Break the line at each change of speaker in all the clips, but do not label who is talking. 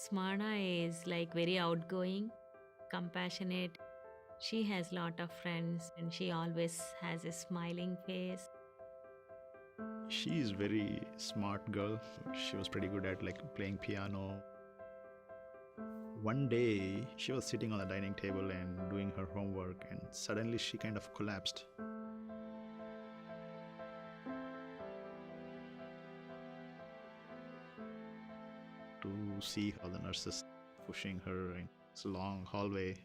Smana is like very outgoing, compassionate. She has lot of friends and she always has a smiling face.
She is very smart girl. She was pretty good at like playing piano. One day she was sitting on the dining table and doing her homework and suddenly she kind of collapsed. To see how the nurses pushing her in this long hallway.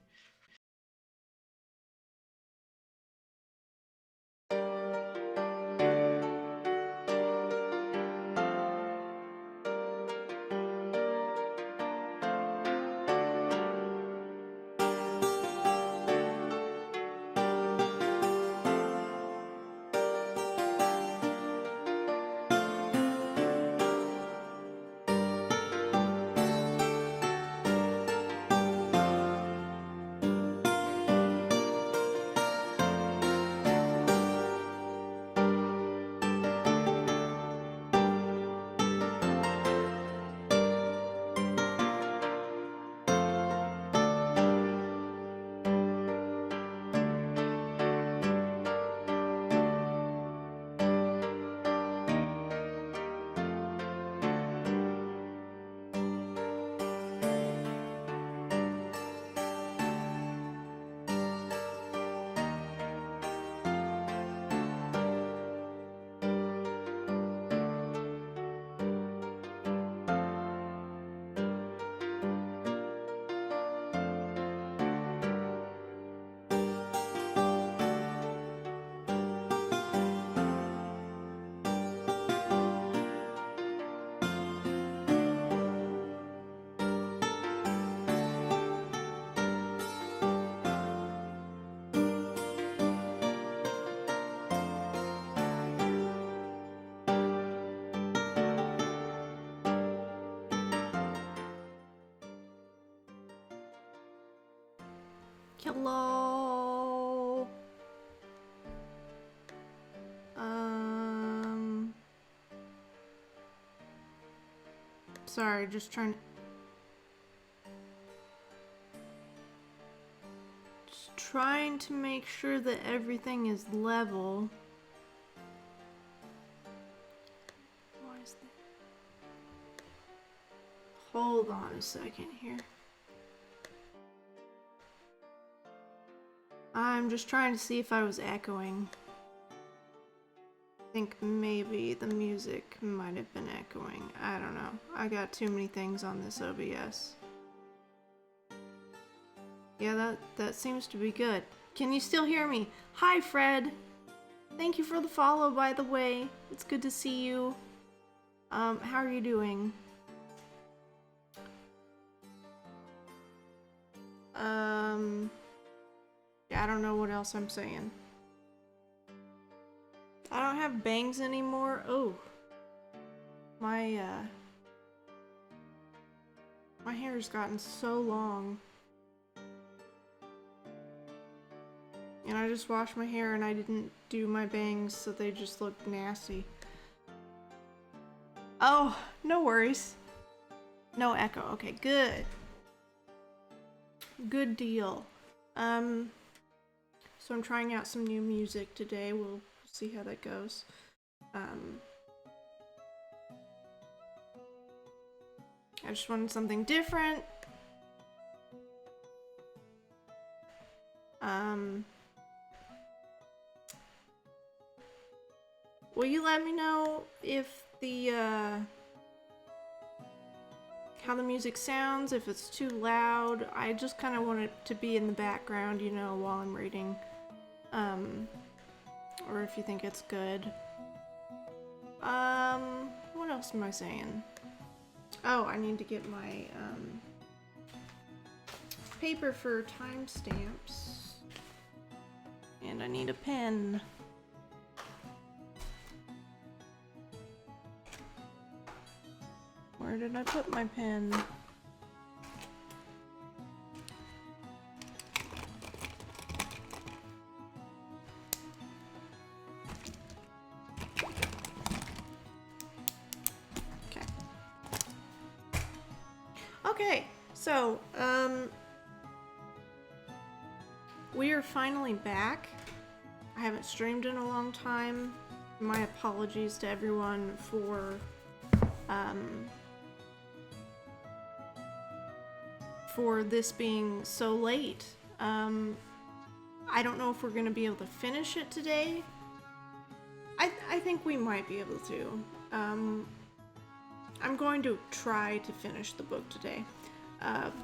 Hello. Sorry, just trying to make sure that everything is level. Why is that? Hold on a second here. I'm just trying to see if I was echoing. I think maybe the music might have been echoing. I don't know. I got too many things on this OBS. Yeah, that seems to be good. Can you still hear me? Hi, Fred. Thank you for the follow, by the way. It's good to see you. How are you doing? Yeah, I don't know what else I'm saying. I don't have bangs anymore. Oh. My hair's gotten so long. And I just washed my hair and I didn't do my bangs, so they just look nasty. Oh, no worries. No echo. Okay, good. Good deal. So I'm trying out some new music today. We'll see how that goes. I just wanted something different. Will you let me know if the, how the music sounds, if it's too loud? I just kind of want it to be in the background, you know, while I'm reading. Or if you think it's good. What else am I saying? Oh, I need to get my, paper for timestamps. And I need a pen. Where did I put my pen? Okay, so, we are finally back. I haven't streamed in a long time. My apologies to everyone for this being so late. I don't know if we're gonna be able to finish it today. I think we might be able to. I'm going to try to finish the book today,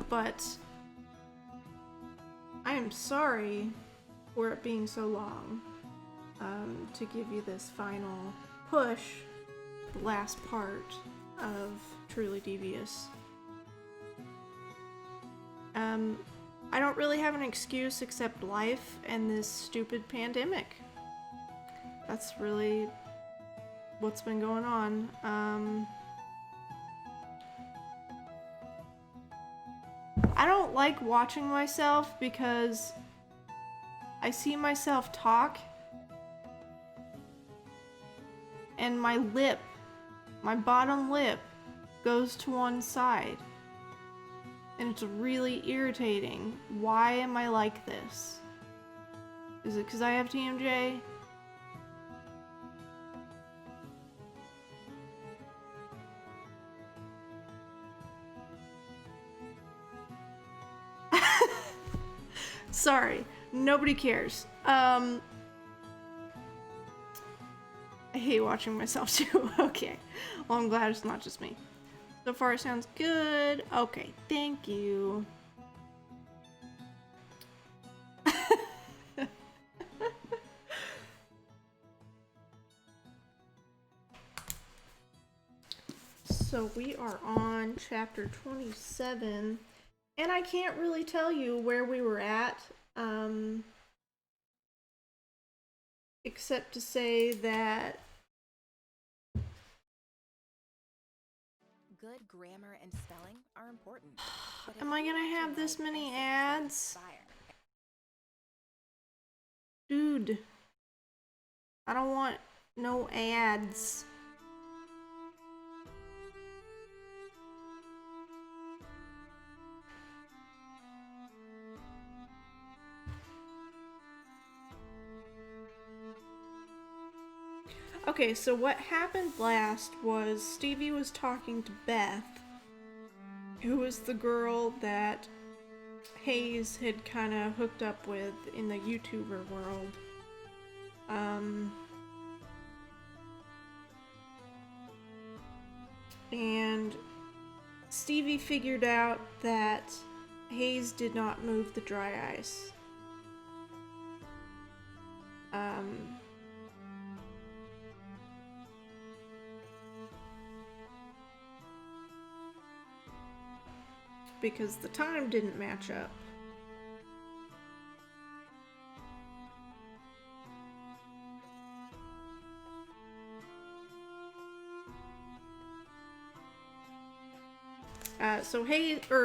but I am sorry for it being so long, to give you this final push, the last part of Truly Devious. I don't really have an excuse except life and this stupid pandemic. That's really what's been going on. I don't like watching myself because I see myself talk and my bottom lip goes to one side. And it's really irritating. Why am I like this? Is it because I have TMJ? Sorry, nobody cares. I hate watching myself too. Okay, well, I'm glad it's not just me. So far it sounds good. Okay, thank you. So we are on chapter 27, and I can't really tell you where we were at, except to say that
good grammar and spelling are important.
am I gonna have this many ads? Dude, I don't want no ads. Okay, so what happened last was Stevie was talking to Beth, who was the girl that Hayes had kind of hooked up with in the YouTuber world. And Stevie figured out that Hayes did not move the dry ice. Because the time didn't match up. So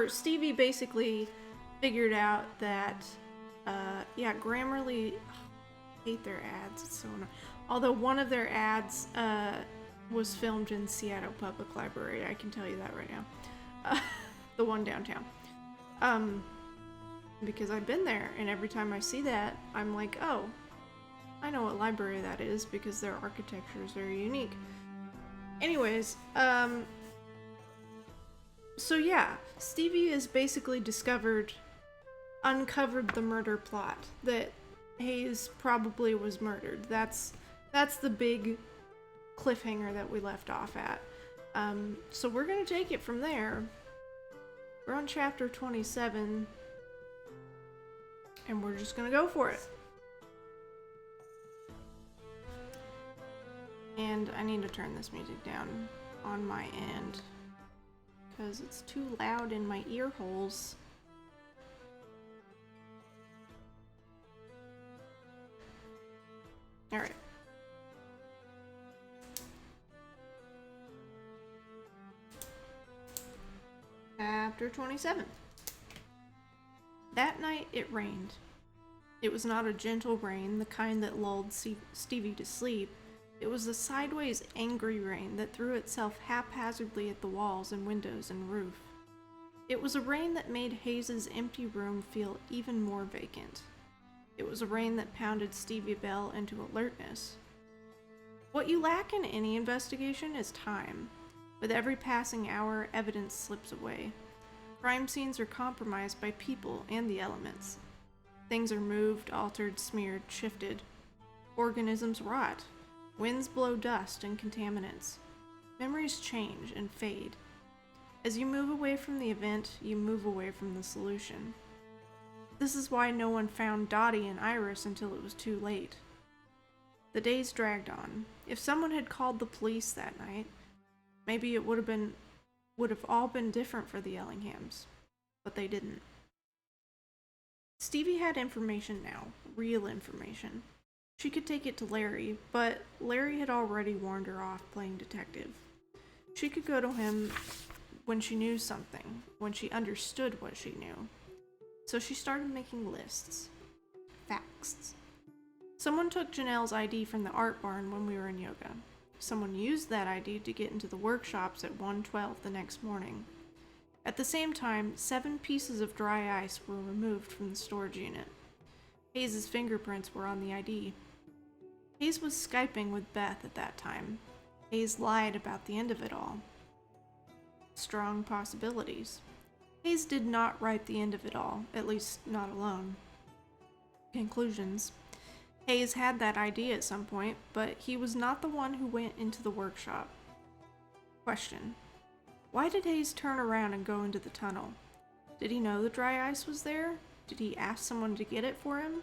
Stevie basically figured out that, yeah, Grammarly, I hate their ads, it's so annoying. Although one of their ads, was filmed in Seattle Public Library, I can tell you that right now. The one downtown. Because I've been there, and every time I see that, I'm like, oh, I know what library that is, because their architecture is very unique. Anyways, so yeah, Stevie has basically uncovered the murder plot, that Hayes probably was murdered. That's the big cliffhanger that we left off at. So we're gonna take it from there. We're on chapter 27, and we're just gonna go for it. And I need to turn this music down on my end, because it's too loud in my ear holes. Alright. Chapter 27. That night it rained. It was not a gentle rain, the kind that lulled Stevie to sleep. It was a sideways, angry rain that threw itself haphazardly at the walls and windows and roof. It was a rain that made Hayes's empty room feel even more vacant. It was a rain that pounded Stevie Bell into alertness. What you lack in any investigation is time. With every passing hour, evidence slips away. Crime scenes are compromised by people and the elements. Things are moved, altered, smeared, shifted. Organisms rot. Winds blow dust and contaminants. Memories change and fade. As you move away from the event, you move away from the solution. This is why no one found Dottie and Iris until it was too late. The days dragged on. If someone had called the police that night, maybe it would have all been different for the Ellinghams. But they didn't. Stevie had information now, real information. She could take it to Larry, but Larry had already warned her off playing detective. She could go to him when she knew something, when she understood what she knew. So she started making lists. Facts. Someone took Janelle's ID from the art barn when we were in yoga. Someone used that ID to get into the workshops at 1:12 the next morning. At the same time, 7 pieces of dry ice were removed from the storage unit. Hayes' fingerprints were on the ID. Hayes was Skyping with Beth at that time. Hayes lied about the end of it all. Strong possibilities. Hayes did not write the end of it all, at least not alone. Conclusions. Hayes had that idea at some point, but he was not the one who went into the workshop. Question. Why did Hayes turn around and go into the tunnel? Did he know the dry ice was there? Did he ask someone to get it for him?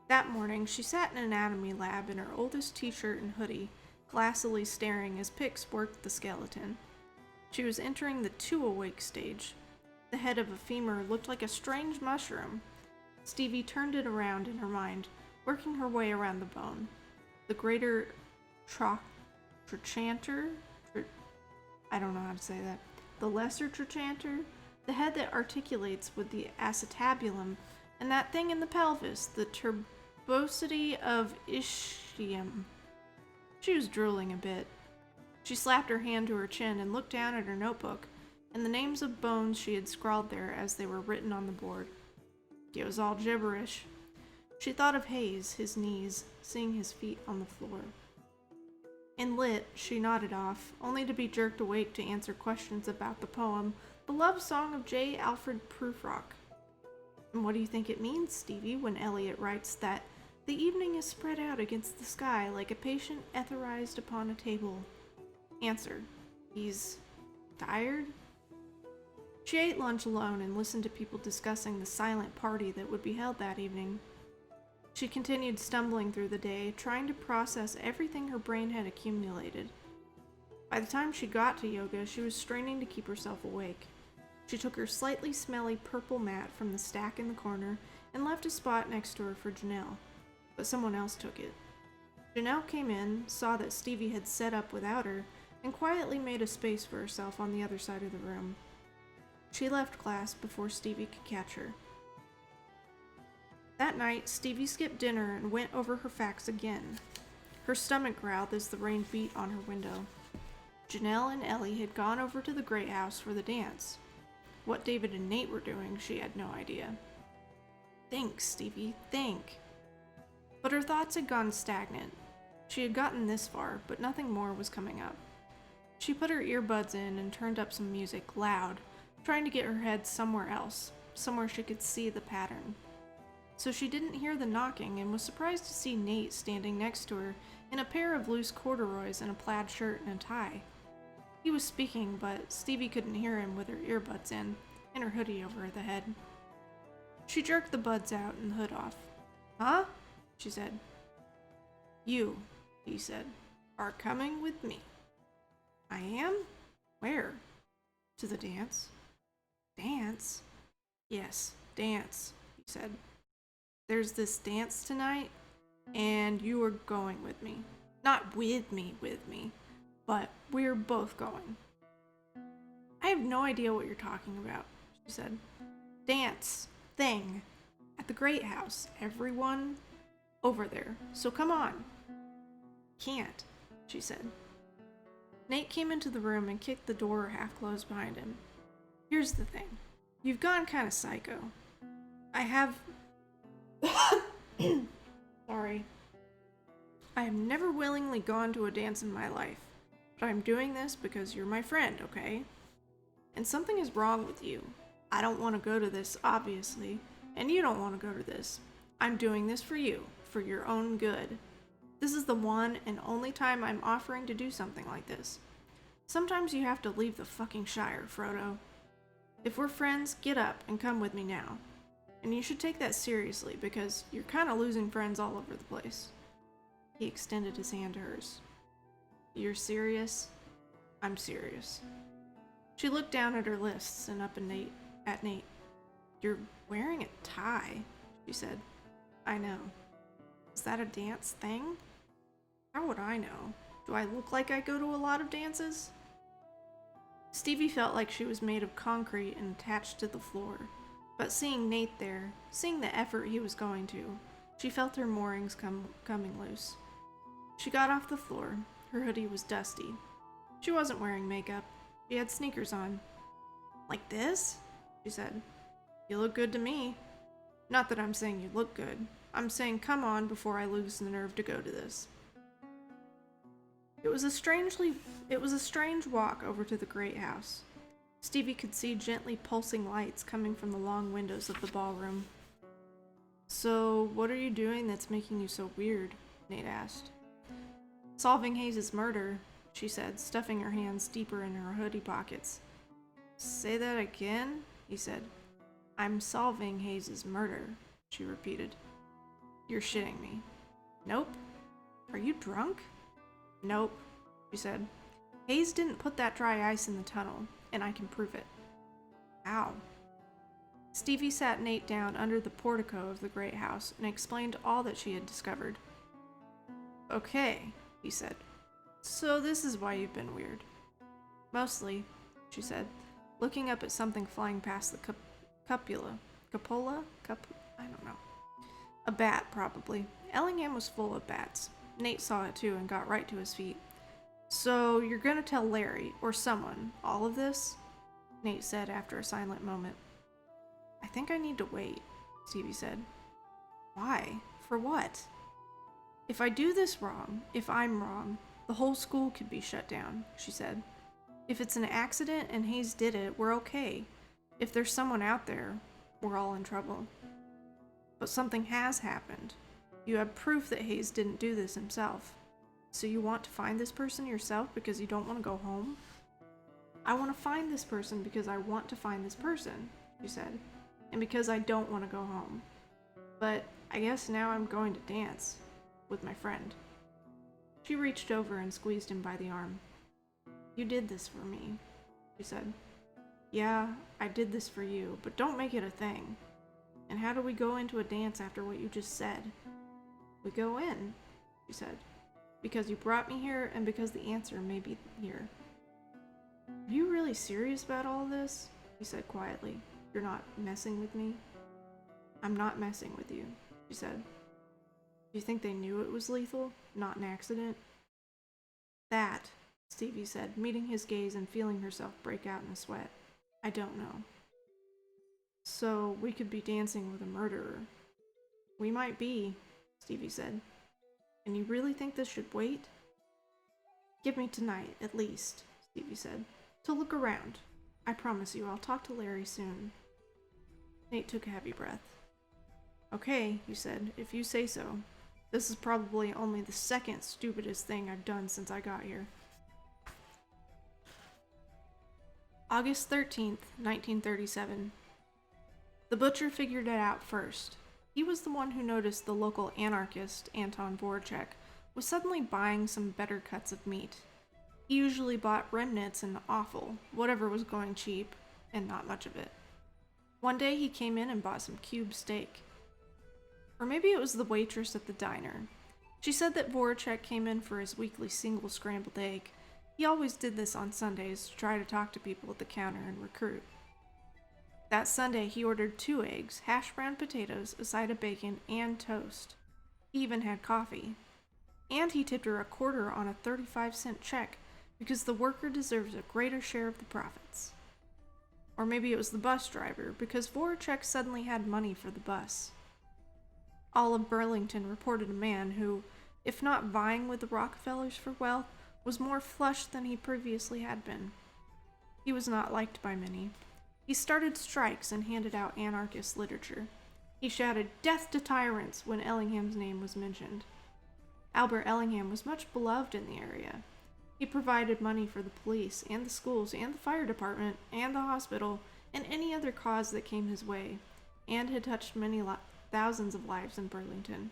That morning, she sat in an anatomy lab in her oldest t-shirt and hoodie, glassily staring as Pix worked the skeleton. She was entering the too awake stage. The head of a femur looked like a strange mushroom. Stevie turned it around in her mind, working her way around the bone. The greater trochanter? I don't know how to say that. The lesser trochanter? The head that articulates with the acetabulum, and that thing in the pelvis, the turbosity of ischium. She was drooling a bit. She slapped her hand to her chin and looked down at her notebook, and the names of bones she had scrawled there as they were written on the board. It was all gibberish. She thought of Hayes, his knees, seeing his feet on the floor. In lit, she nodded off, only to be jerked awake to answer questions about the poem, The Love Song of J. Alfred Prufrock. And what do you think it means, Stevie, when Eliot writes that the evening is spread out against the sky like a patient etherized upon a table? Answer. He's tired? She ate lunch alone and listened to people discussing the silent party that would be held that evening. She continued stumbling through the day, trying to process everything her brain had accumulated. By the time she got to yoga, she was straining to keep herself awake. She took her slightly smelly purple mat from the stack in the corner and left a spot next to her for Janelle, but someone else took it. Janelle came in, saw that Stevie had set up without her, and quietly made a space for herself on the other side of the room. She left class before Stevie could catch her. That night, Stevie skipped dinner and went over her facts again. Her stomach growled as the rain beat on her window. Janelle and Ellie had gone over to the Great House for the dance. What David and Nate were doing, she had no idea. Think, Stevie, think. But her thoughts had gone stagnant. She had gotten this far, but nothing more was coming up. She put her earbuds in and turned up some music loud, trying to get her head somewhere else, somewhere she could see the pattern. So she didn't hear the knocking and was surprised to see Nate standing next to her in a pair of loose corduroys and a plaid shirt and a tie. He was speaking, but Stevie couldn't hear him with her earbuds in and her hoodie over the head. She jerked the buds out and the hood off. Huh? She said. You, he said, are coming with me. I am? Where? To the dance. Dance? Yes, dance, he said. There's this dance tonight, and you are going with me. Not with me, but we're both going. I have no idea what you're talking about, she said. Dance. Thing. At the Great House. Everyone over there. So come on. Can't, she said. Nate came into the room and kicked the door half closed behind him. Here's the thing. You've gone kind of psycho. I have... Sorry. I have never willingly gone to a dance in my life, but I'm doing this because you're my friend, okay? And something is wrong with you. I don't want to go to this, obviously, and you don't want to go to this. I'm doing this for you, for your own good. This is the one and only time I'm offering to do something like this. Sometimes you have to leave the fucking Shire, Frodo. If we're friends, get up and come with me now. And you should take that seriously, because you're kind of losing friends all over the place. He extended his hand to hers. You're serious? I'm serious. She looked down at her lists and up at Nate. You're wearing a tie, she said. I know. Is that a dance thing? How would I know? Do I look like I go to a lot of dances? Stevie felt like she was made of concrete and attached to the floor. But seeing Nate there, seeing the effort he was going to, she felt her moorings coming loose. She got off the floor. Her hoodie was dusty. She wasn't wearing makeup. She had sneakers on. Like this? She said. You look good to me. Not that I'm saying you look good. I'm saying come on before I lose the nerve to go to this. It was a strange walk over to the great house. Stevie could see gently pulsing lights coming from the long windows of the ballroom. So, what are you doing that's making you so weird? Nate asked. Solving Hayes' murder, she said, stuffing her hands deeper in her hoodie pockets. Say that again? He said. I'm solving Hayes' murder, she repeated. You're shitting me. Nope. Are you drunk? Nope, she said. Hayes didn't put that dry ice in the tunnel, and I can prove it. How? Stevie sat Nate down under the portico of the great house and explained all that she had discovered. Okay, he said. So this is why you've been weird. Mostly, she said, looking up at something flying past the cupola? I don't know. A bat, probably. Ellingham was full of bats. Nate saw it too and got right to his feet. So you're gonna tell Larry, or someone, all of this? Nate said after a silent moment. I think I need to wait, Stevie said. Why? For what? If I do this wrong, if I'm wrong, the whole school could be shut down, she said. If it's an accident and Hayes did it, we're okay. If there's someone out there, we're all in trouble. But something has happened. You have proof that Hayes didn't do this himself. So you want to find this person yourself because you don't want to go home? I want to find this person because I want to find this person, she said, and because I don't want to go home. But I guess now I'm going to dance with my friend. She reached over and squeezed him by the arm. You did this for me, she said. Yeah, I did this for you, but don't make it a thing. And how do we go into a dance after what you just said? We go in, she said. Because you brought me here and because the answer may be here. Are you really serious about all this? He said quietly. You're not messing with me? I'm not messing with you, she said. Do you think they knew it was lethal, not an accident? That, Stevie said, meeting his gaze and feeling herself break out in a sweat. I don't know. So we could be dancing with a murderer. We might be, Stevie said. And you really think this should wait? Give me tonight, at least, Stevie said, to look around. I promise you I'll talk to Larry soon. Nate took a heavy breath. Okay, he said, if you say so. This is probably only the second stupidest thing I've done since I got here. August 13th, 1937. The butcher figured it out first. He was the one who noticed the local anarchist, Anton Voracek, was suddenly buying some better cuts of meat. He usually bought remnants and offal, whatever was going cheap, and not much of it. One day he came in and bought some cube steak. Or maybe it was the waitress at the diner. She said that Voracek came in for his weekly single scrambled egg. He always did this on Sundays to try to talk to people at the counter and recruit. That Sunday, he ordered 2 eggs, hash brown potatoes, a side of bacon, and toast. He even had coffee. And he tipped her $0.25 on a 35-cent check because the worker deserves a greater share of the profits. Or maybe it was the bus driver, because Voracek suddenly had money for the bus. All of Burlington reported a man who, if not vying with the Rockefellers for wealth, was more flush than he previously had been. He was not liked by many. He started strikes and handed out anarchist literature. He shouted, "Death to tyrants," when Ellingham's name was mentioned. Albert Ellingham was much beloved in the area. He provided money for the police and the schools and the fire department and the hospital and any other cause that came his way, and had touched many thousands of lives in Burlington.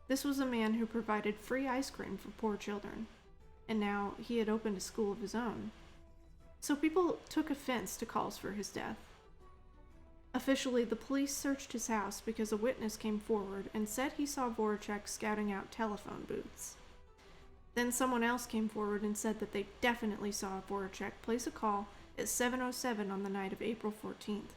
This was a man who provided free ice cream for poor children, and now he had opened a school of his own. So people took offense to calls for his death. Officially, the police searched his house because a witness came forward and said he saw Voracek scouting out telephone booths. Then someone else came forward and said that they definitely saw Voracek place a call at 7:07 on the night of April 14th.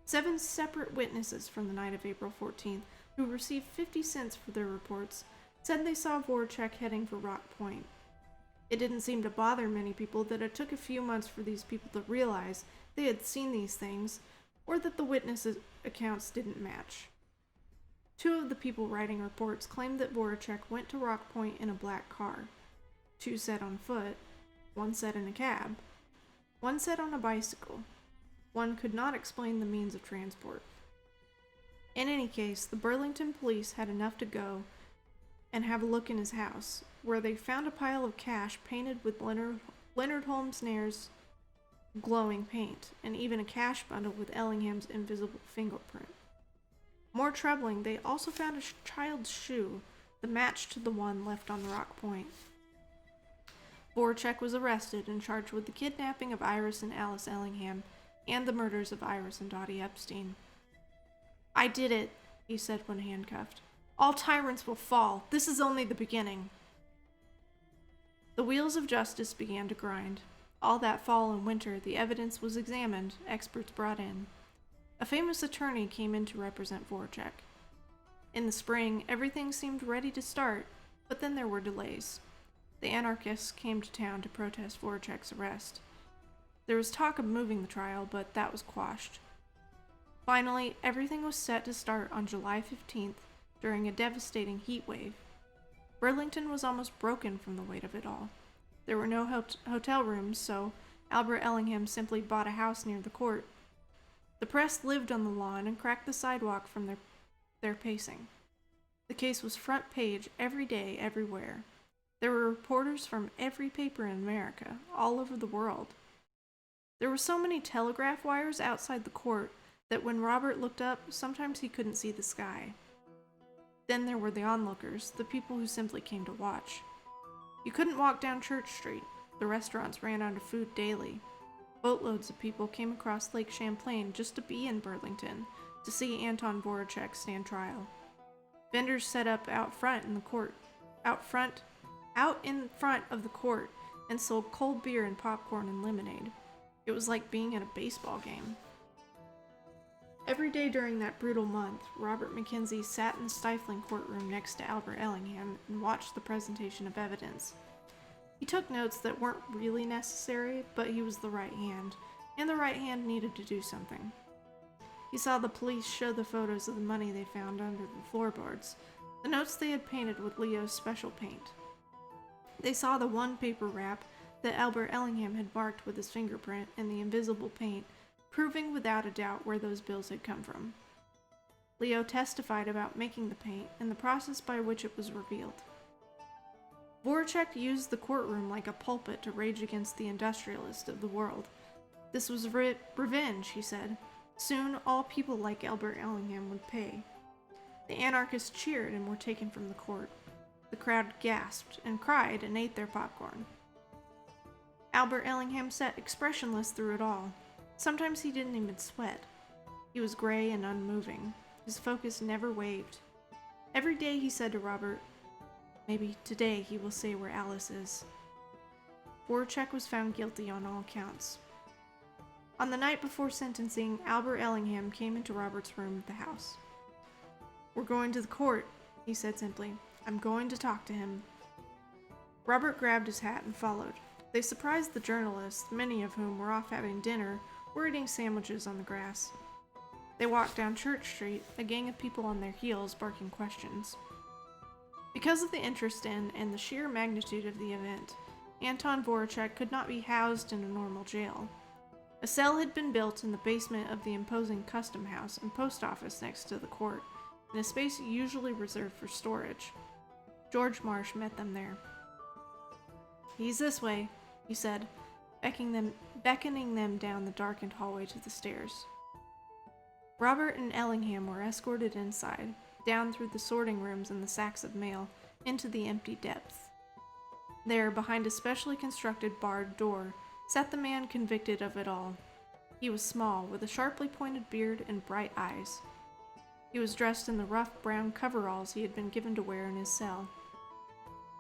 7 separate witnesses from the night of April 14th, who received 50 cents for their reports, said they saw Voracek heading for Rock Point. It didn't seem to bother many people that it took a few months for these people to realize they had seen these things, or that the witnesses' accounts didn't match. 2 of the people writing reports claimed that Voracek went to Rock Point in a black car. 2 said on foot, 1 said in a cab, 1 said on a bicycle. 1 could not explain the means of transport. In any case, the Burlington police had enough to go and have a look in his house, where they found a pile of cash painted with Leonard Holmes Nair's glowing paint, and even a cash bundle with Ellingham's invisible fingerprint. More troubling, they also found a child's shoe that matched to the one left on Rock Point. Voracek was arrested and charged with the kidnapping of Iris and Alice Ellingham and the murders of Iris and Dottie Epstein. "I did it," he said when handcuffed. "All tyrants will fall. This is only the beginning." The wheels of justice began to grind. All that fall and winter, the evidence was examined, experts brought in. A famous attorney came in to represent Voracek. In the spring, everything seemed ready to start, but then there were delays. The anarchists came to town to protest Voracek's arrest. There was talk of moving the trial, but that was quashed. Finally, everything was set to start on July 15th during a devastating heat wave. Burlington was almost broken from the weight of it all. There were no hotel rooms, so Albert Ellingham simply bought a house near the court. The press lived on the lawn and cracked the sidewalk from their pacing. The case was front page every day, everywhere. There were reporters from every paper in America, all over the world. There were so many telegraph wires outside the court that when Robert looked up, sometimes he couldn't see the sky. Then there were the onlookers, the people who simply came to watch. You couldn't walk down Church Street. The restaurants ran out of food daily. Boatloads of people came across Lake Champlain just to be in Burlington, to see Anton Voracek stand trial. Vendors set up out in front of the court, and sold cold beer and popcorn and lemonade. It was like being at a baseball game. Every day during that brutal month, Robert Mackenzie sat in the stifling courtroom next to Albert Ellingham and watched the presentation of evidence. He took notes that weren't really necessary, but he was the right hand, and the right hand needed to do something. He saw the police show the photos of the money they found under the floorboards, the notes they had painted with Leo's special paint. They saw the one paper wrap that Albert Ellingham had marked with his fingerprint and the invisible paint, proving without a doubt where those bills had come from. Leo testified about making the paint and the process by which it was revealed. Voracek used the courtroom like a pulpit to rage against the industrialists of the world. This was revenge, he said. Soon, all people like Albert Ellingham would pay. The anarchists cheered and were taken from the court. The crowd gasped and cried and ate their popcorn. Albert Ellingham sat expressionless through it all. Sometimes he didn't even sweat. He was gray and unmoving. His focus never wavered. Every day he said to Robert, "Maybe today he will say where Alice is." Voracek was found guilty on all counts. On the night before sentencing, Albert Ellingham came into Robert's room at the house. "We're going to the court," he said simply. "I'm going to talk to him." Robert grabbed his hat and followed. They surprised the journalists, many of whom were off having dinner or eating sandwiches on the grass. They walked down Church Street, a gang of people on their heels barking questions. Because of the interest in and the sheer magnitude of the event, Anton Voracek could not be housed in a normal jail. A cell had been built in the basement of the imposing custom house and post office next to the court, in a space usually reserved for storage. George Marsh met them there. "He's this way," he said, beckoning them down the darkened hallway to the stairs. Robert and Ellingham were escorted inside, down through the sorting rooms and the sacks of mail, into the empty depths. There, behind a specially constructed barred door, sat the man convicted of it all. He was small, with a sharply pointed beard and bright eyes. He was dressed in the rough brown coveralls he had been given to wear in his cell.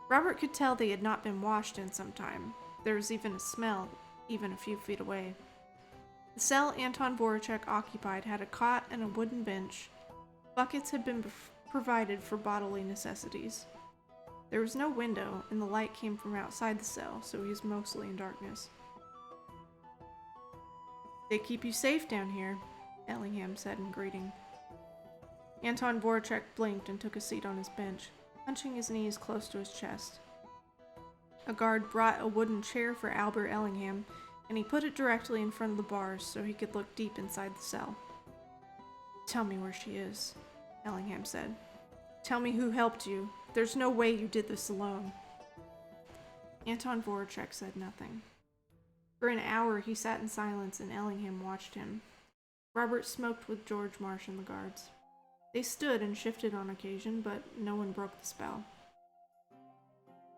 Robert could tell they had not been washed in some time. There was even a smell, even a few feet away. The cell Anton Voracek occupied had a cot and a wooden bench. Buckets had been provided for bodily necessities. There was no window, and the light came from outside the cell, so he was mostly in darkness. "They keep you safe down here," Ellingham said in greeting. Anton Voracek blinked and took a seat on his bench, hunching his knees close to his chest. A guard brought a wooden chair for Albert Ellingham, and he put it directly in front of the bars so he could look deep inside the cell. "Tell me where she is," Ellingham said. "Tell me who helped you. There's no way you did this alone." Anton Voracek said nothing. For an hour he sat in silence and Ellingham watched him. Robert smoked with George Marsh and the guards. They stood and shifted on occasion, but no one broke the spell.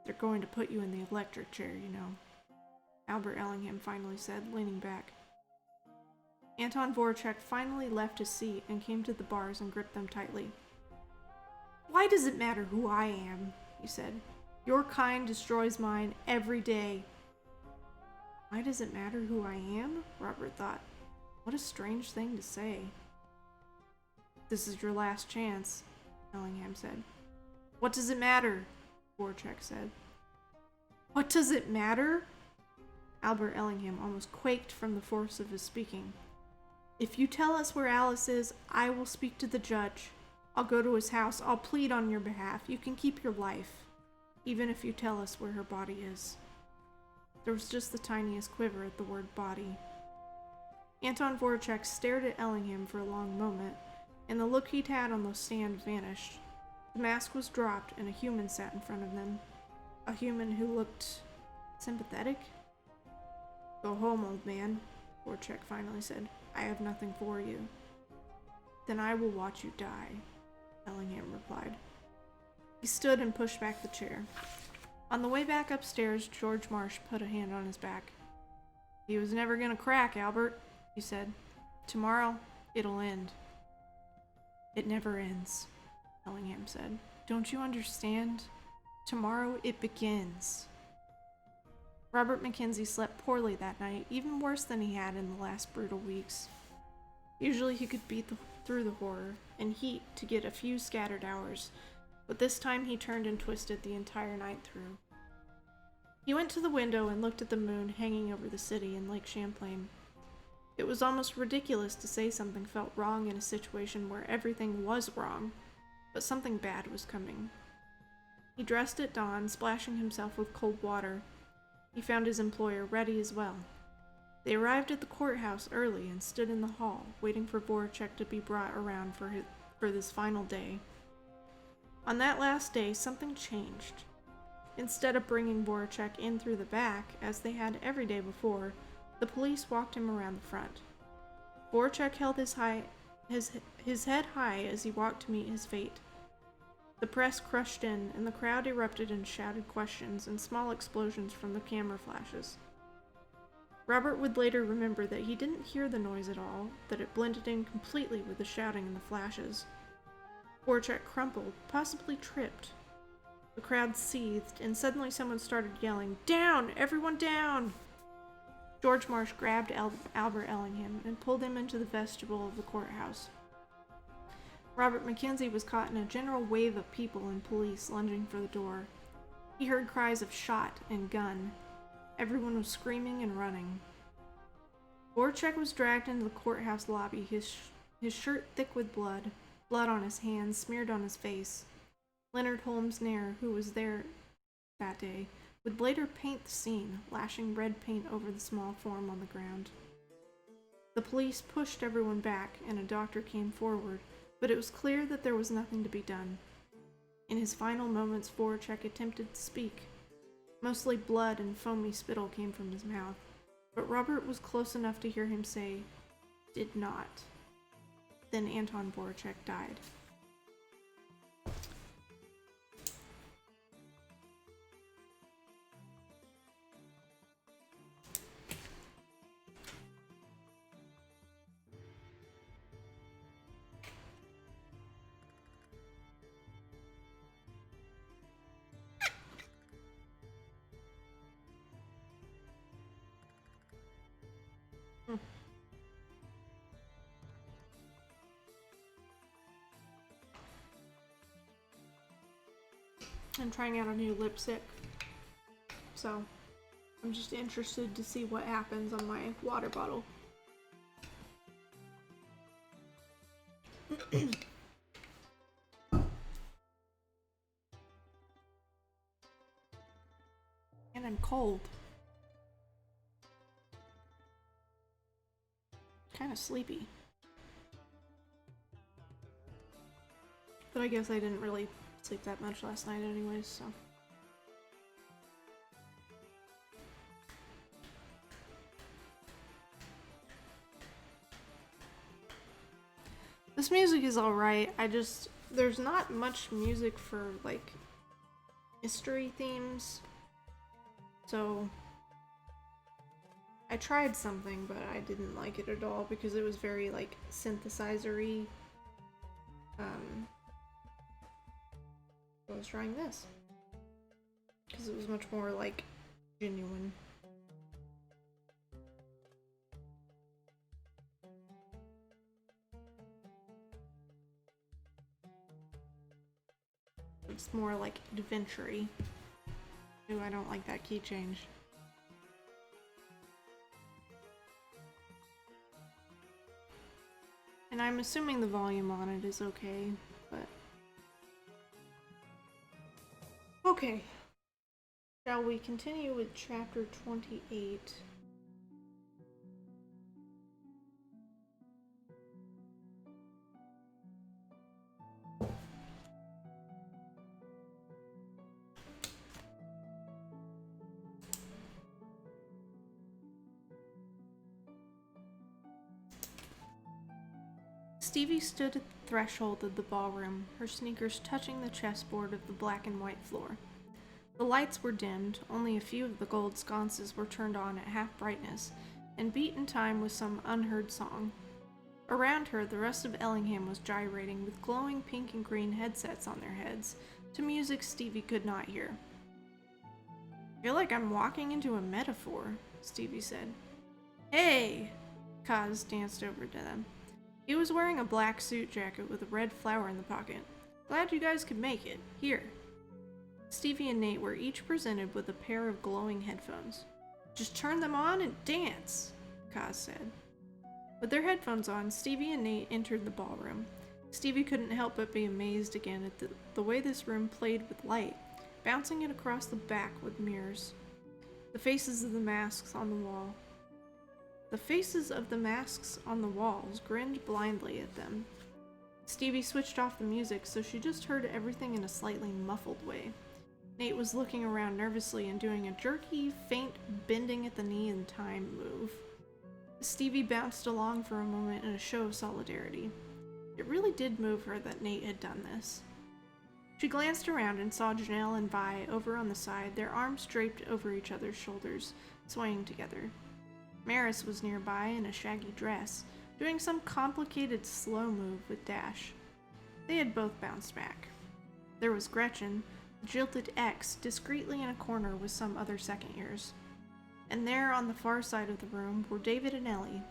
"They're going to put you in the electric chair, you know," Albert Ellingham finally said, leaning back. Anton Voracek finally left his seat and came to the bars and gripped them tightly. "Why does it matter who I am?" he said. "Your kind destroys mine every day." "Why does it matter who I am?" Robert thought. What a strange thing to say. "This is your last chance," Ellingham said. "What does it matter?" Voracek said. "What does it matter?" Albert Ellingham almost quaked from the force of his speaking. "If you tell us where Alice is, I will speak to the judge. I'll go to his house. I'll plead on your behalf. You can keep your life, even if you tell us where her body is." There was just the tiniest quiver at the word body. Anton Voracek stared at Ellingham for a long moment, and the look he'd had on the stand vanished. The mask was dropped, and a human sat in front of them. A human who looked sympathetic? "Go home, old man," Voracek finally said. "I have nothing for you." "Then I will watch you die," Ellingham replied. He stood and pushed back the chair. On the way back upstairs, George Marsh put a hand on his back. "He was never gonna crack, Albert," he said. "Tomorrow, it'll end." "It never ends," Ellingham said. "Don't you understand? Tomorrow it begins." Robert Mackenzie slept poorly that night, even worse than he had in the last brutal weeks. Usually he could beat through the horror and heat to get a few scattered hours, but this time he turned and twisted the entire night through. He went to the window and looked at the moon hanging over the city and Lake Champlain. It was almost ridiculous to say something felt wrong in a situation where everything was wrong, but something bad was coming. He dressed at dawn, splashing himself with cold water. He found his employer ready as well. They arrived at the courthouse early and stood in the hall, waiting for Voracek to be brought around for this final day. On that last day, something changed. Instead of bringing Voracek in through the back, as they had every day before, the police walked him around the front. Voracek held his head high as he walked to meet his fate. The press crushed in, and the crowd erupted in shouted questions and small explosions from the camera flashes. Robert would later remember that he didn't hear the noise at all, that it blended in completely with the shouting and the flashes. Voracek crumpled, possibly tripped. The crowd seethed, and suddenly someone started yelling, "Down! Everyone down!" George Marsh grabbed Albert Ellingham and pulled him into the vestibule of the courthouse. Robert Mackenzie was caught in a general wave of people and police lunging for the door. He heard cries of shot and gun. Everyone was screaming and running. Voracek was dragged into the courthouse lobby, his shirt thick with blood on his hands, smeared on his face. Leonard Holmes Nair, who was there that day, would later paint the scene, lashing red paint over the small form on the ground. The police pushed everyone back, and a doctor came forward, but it was clear that there was nothing to be done. In his final moments, Voracek attempted to speak. Mostly blood and foamy spittle came from his mouth, but Robert was close enough to hear him say, "Did not." Then Anton Voracek died. I'm trying out a new lipstick, so I'm just interested to see what happens on my water bottle. And I'm cold. Kind of sleepy. But I guess I didn't really sleep that much last night anyways, so. This music is alright, there's not much music for, like, mystery themes, so I tried something, but I didn't like it at all because it was very, like, synthesizer-y. I was trying this because it was much more, like, genuine. It's more, like, adventure-y. Ooh, I don't like that key change. And I'm assuming the volume on it is okay, but... Okay. Shall we continue with chapter 28? Stevie stood at the threshold of the ballroom, her sneakers touching the chessboard of the black and white floor. The lights were dimmed, only a few of the gold sconces were turned on at half brightness, and beat in time with some unheard song. Around her, the rest of Ellingham was gyrating with glowing pink and green headsets on their heads, to music Stevie could not hear. "I feel like I'm walking into a metaphor," Stevie said. "Hey!" Kaz danced over to them. He was wearing a black suit jacket with a red flower in the pocket. "Glad you guys could make it. Here." Stevie and Nate were each presented with a pair of glowing headphones. "Just turn them on and dance," Kaz said. With their headphones on, Stevie and Nate entered the ballroom. Stevie couldn't help but be amazed again at the way this room played with light, bouncing it across the back with mirrors. The faces of the masks on the wall. The faces of the masks on the walls grinned blindly at them. Stevie switched off the music, so she just heard everything in a slightly muffled way. Nate was looking around nervously and doing a jerky, faint, bending at the knee in time move. Stevie bounced along for a moment in a show of solidarity. It really did move her that Nate had done this. She glanced around and saw Janelle and Vi over on the side, their arms draped over each other's shoulders, swaying together. Maris was nearby in a shaggy dress, doing some complicated slow move with Dash. They had both bounced back. There was Gretchen, jilted X, discreetly in a corner with some other second years. And there on the far side of the room were David and Ellie.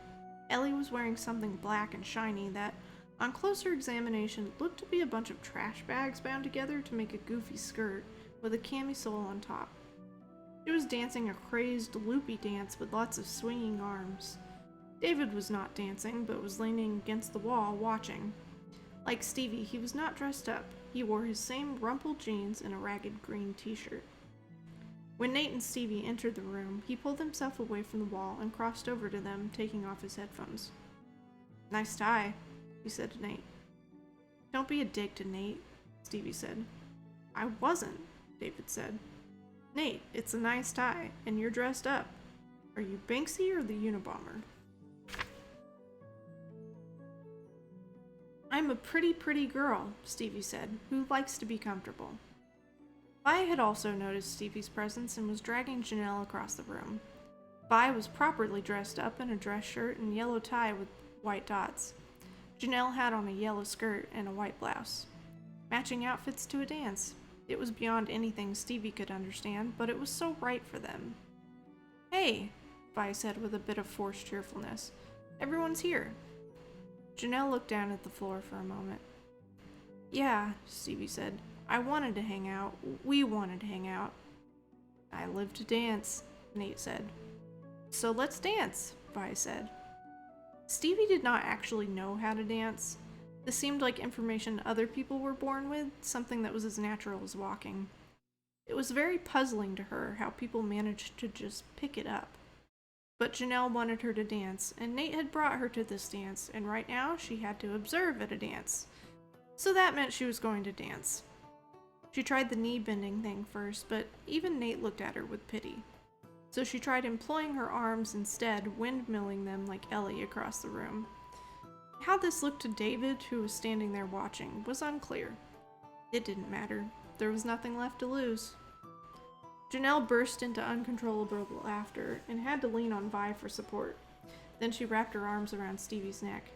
Ellie was wearing something black and shiny that, on closer examination, looked to be a bunch of trash bags bound together to make a goofy skirt, with a camisole on top. She was dancing a crazed, loopy dance with lots of swinging arms. David was not dancing, but was leaning against the wall, watching. Like Stevie, he was not dressed up. He wore his same rumpled jeans and a ragged green t-shirt. When Nate and Stevie entered the room, he pulled himself away from the wall and crossed over to them, taking off his headphones. "Nice tie," he said to Nate. "Don't be a dick to Nate," Stevie said. "I wasn't," David said. "Nate, it's a nice tie, and you're dressed up. Are you Banksy or the Unabomber?" "I'm a pretty girl," Stevie said, "who likes to be comfortable." Vi had also noticed Stevie's presence and was dragging Janelle across the room. Vi was properly dressed up in a dress shirt and yellow tie with white dots. Janelle had on a yellow skirt and a white blouse. Matching outfits to a dance. It was beyond anything Stevie could understand, but it was so right for them. "Hey," Vi said with a bit of forced cheerfulness. "Everyone's here." Janelle looked down at the floor for a moment. "Yeah," Stevie said. "I wanted to hang out. We wanted to hang out." "I live to dance," Nate said. "So let's dance," Vi said. Stevie did not actually know how to dance. This seemed like information other people were born with, something that was as natural as walking. It was very puzzling to her how people managed to just pick it up. But Janelle wanted her to dance, and Nate had brought her to this dance, and right now she had to observe at a dance. So that meant she was going to dance. She tried the knee-bending thing first, but even Nate looked at her with pity. So she tried employing her arms instead, windmilling them like Ellie across the room. How this looked to David, who was standing there watching, was unclear. It didn't matter. There was nothing left to lose. Janelle burst into uncontrollable laughter and had to lean on Vi for support. Then she wrapped her arms around Stevie's neck.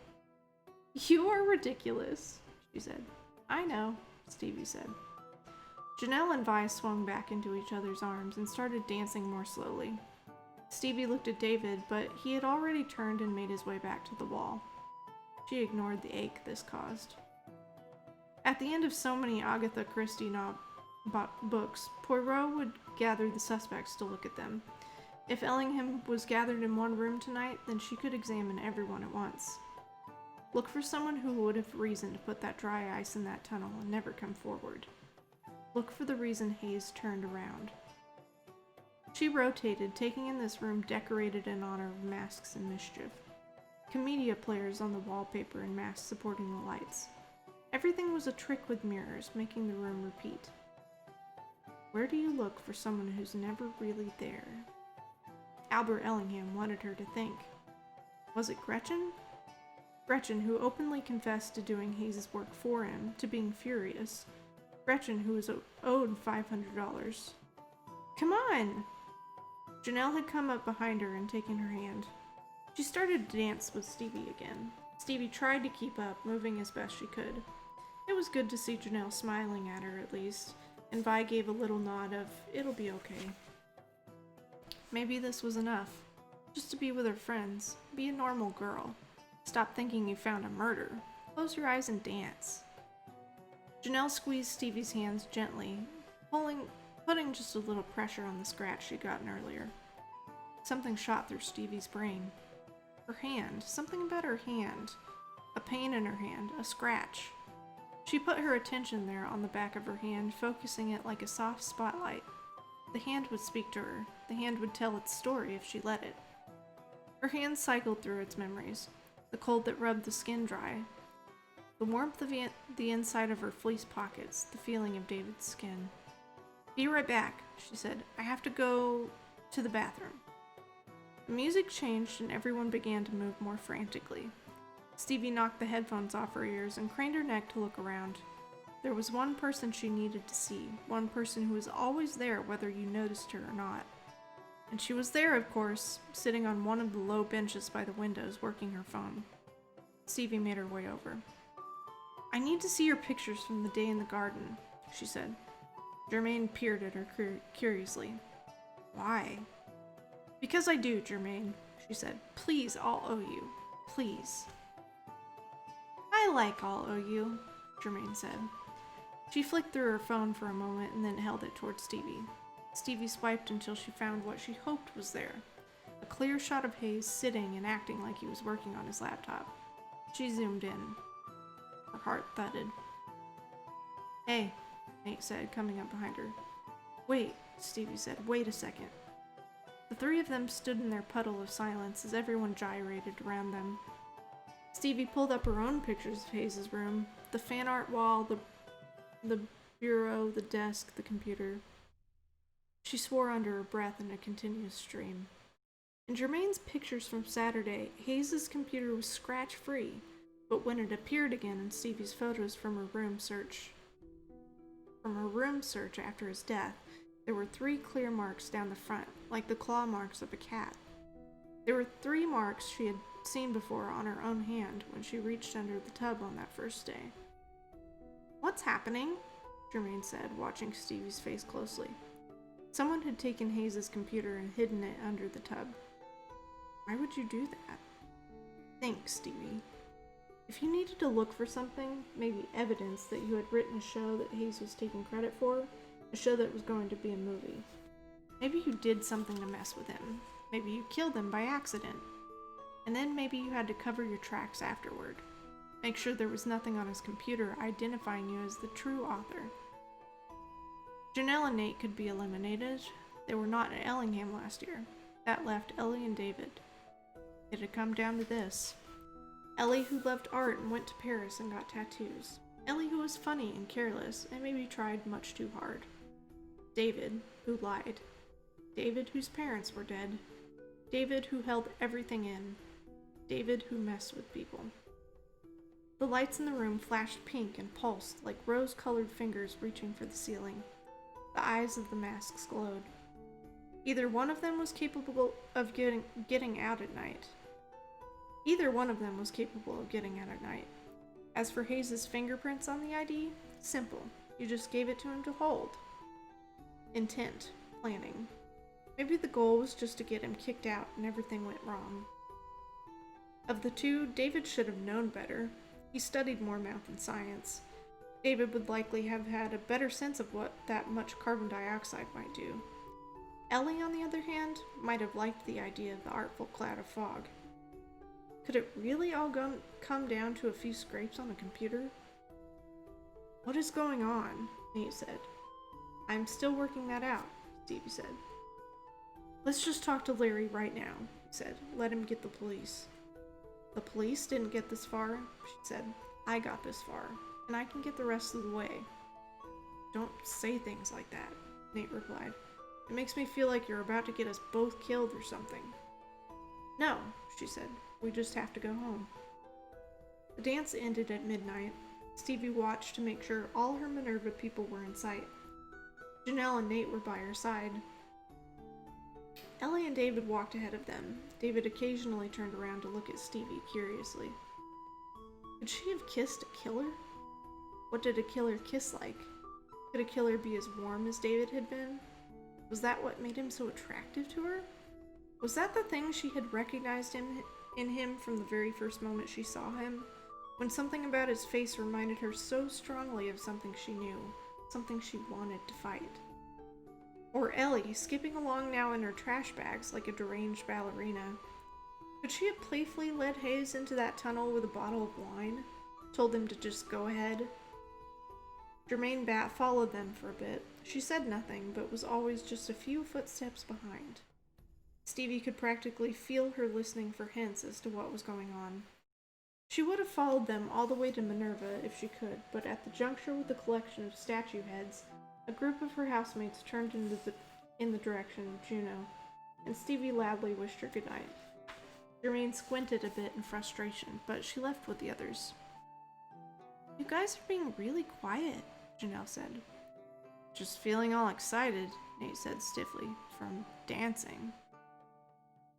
"You are ridiculous," she said. "I know," Stevie said. Janelle and Vi swung back into each other's arms and started dancing more slowly. Stevie looked at David, but he had already turned and made his way back to the wall. She ignored the ache this caused. At the end of so many Agatha Christie books, Poirot would gather the suspects to look at them. If Ellingham was gathered in one room tonight, then she could examine everyone at once. Look for someone who would have reason to put that dry ice in that tunnel and never come forward. Look for the reason Hayes turned around. She rotated, taking in this room decorated in honor of masks and mischief. Commedia players on the wallpaper and masks supporting the lights. Everything was a trick with mirrors, making the room repeat. Where do you look for someone who's never really there? Albert Ellingham wanted her to think. Was it Gretchen? Gretchen, who openly confessed to doing Hayes' work for him, to being furious. Gretchen, who was owed $500. Come on! Janelle had come up behind her and taken her hand. She started to dance with Stevie again. Stevie tried to keep up, moving as best she could. It was good to see Janelle smiling at her at least, and Vi gave a little nod of, "It'll be okay." Maybe this was enough. Just to be with her friends. Be a normal girl. Stop thinking you found a murder. Close your eyes and dance. Janelle squeezed Stevie's hands gently, putting just a little pressure on the scratch she'd gotten earlier. Something shot through Stevie's brain. Her hand. Something about her hand. A pain in her hand. A scratch. She put her attention there on the back of her hand, focusing it like a soft spotlight. The hand would speak to her. The hand would tell its story if she let it. Her hand cycled through its memories. The cold that rubbed the skin dry. The warmth of the inside of her fleece pockets. The feeling of David's skin. "Be right back," she said. "I have to go to the bathroom." The music changed and everyone began to move more frantically. Stevie knocked the headphones off her ears and craned her neck to look around. There was one person she needed to see, one person who was always there whether you noticed her or not. And she was there, of course, sitting on one of the low benches by the windows, working her phone. Stevie made her way over. "I need to see your pictures from the day in the garden," she said. Germaine peered at her curiously. "Why?" "Because I do, Germaine," she said. "Please, I'll owe you. Please." "I like I'll owe you," Germaine said. She flicked through her phone for a moment and then held it towards Stevie. Stevie swiped until she found what she hoped was there. A clear shot of Hayes sitting and acting like he was working on his laptop. She zoomed in. Her heart thudded. "Hey," Nate said, coming up behind her. "Wait," Stevie said. "Wait a second." The three of them stood in their puddle of silence as everyone gyrated around them. Stevie pulled up her own pictures of Hayes' room, the fan art wall, the bureau, the desk, the computer. She swore under her breath in a continuous stream. In Jermaine's pictures from Saturday, Hayes' computer was scratch-free, but when it appeared again in Stevie's photos from her room search after his death, there were 3 clear marks down the front, like the claw marks of a cat. There were 3 marks she had seen before on her own hand when she reached under the tub on that first day. "What's happening?" Jermaine said, watching Stevie's face closely. Someone had taken Hayes' computer and hidden it under the tub. "Why would you do that?" "Think, Stevie. If you needed to look for something, maybe evidence that you had written a show that Hayes was taking credit for, a show that was going to be a movie. Maybe you did something to mess with him. Maybe you killed him by accident. And then maybe you had to cover your tracks afterward. Make sure there was nothing on his computer identifying you as the true author." Janelle and Nate could be eliminated. They were not at Ellingham last year. That left Ellie and David. It had come down to this. Ellie, who loved art and went to Paris and got tattoos. Ellie, who was funny and careless and maybe tried much too hard. David, who lied. David, whose parents were dead. David, who held everything in. David, who messed with people. The lights in the room flashed pink and pulsed like rose-colored fingers reaching for the ceiling. The eyes of the masks glowed. Either one of them was capable of getting out at night. As for Hayes' fingerprints on the ID, simple. You just gave it to him to hold. Intent. Planning. Maybe the goal was just to get him kicked out and everything went wrong. Of the two, David should have known better. He studied more math and science. David would likely have had a better sense of what that much carbon dioxide might do. Ellie, on the other hand, might have liked the idea of the artful cloud of fog. Could it really all come down to a few scrapes on a computer? "What is going on?" Nate said. "I'm still working that out," Stevie said. "Let's just talk to Larry right now," he said. "Let him get the police." "The police didn't get this far," she said. "I got this far, and I can get the rest of the way." "Don't say things like that," Nate replied. "It makes me feel like you're about to get us both killed or something." "No," she said. "We just have to go home." The dance ended at midnight. Stevie watched to make sure all her Minerva people were in sight. Janelle and Nate were by her side. Ellie and David walked ahead of them. David occasionally turned around to look at Stevie curiously. Could she have kissed a killer? What did a killer kiss like? Could a killer be as warm as David had been? Was that what made him so attractive to her? Was that the thing she had recognized in him from the very first moment she saw him? When something about his face reminded her so strongly of something she knew, something she wanted to fight. Or Ellie, skipping along now in her trash bags like a deranged ballerina. Could she have playfully led Hayes into that tunnel with a bottle of wine? Told him to just go ahead? Jermaine Bat followed them for a bit. She said nothing, but was always just a few footsteps behind. Stevie could practically feel her listening for hints as to what was going on. She would have followed them all the way to Minerva if she could, but at the juncture with the collection of statue heads, a group of her housemates turned in the direction of Juno, and Stevie loudly wished her goodnight. Jermaine squinted a bit in frustration, but she left with the others. "You guys are being really quiet," Janelle said. "Just feeling all excited," Nate said stiffly, "from dancing."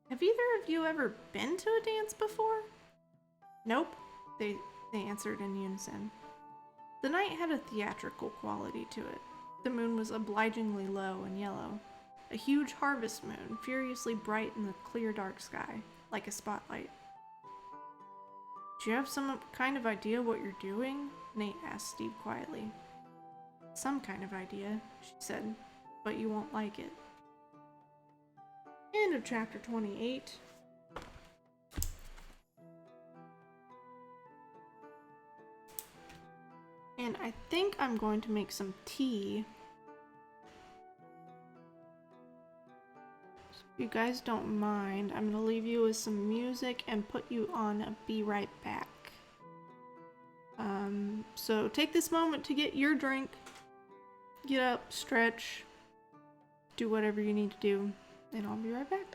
"Have either of you ever been to a dance before?" "Nope," they answered in unison. The night had a theatrical quality to it. The moon was obligingly low and yellow, a huge harvest moon, furiously bright in the clear dark sky, like a spotlight. "Do you have some kind of idea what you're doing?" Nate asked Steve quietly. some kind of idea, she said, but you won't like it. End of chapter 28. And I think I'm going to make some tea. So if you guys don't mind, I'm going to leave you with some music and put you on a Be Right Back. So take this moment to get your drink, get up, stretch, do whatever you need to do, and I'll be right back.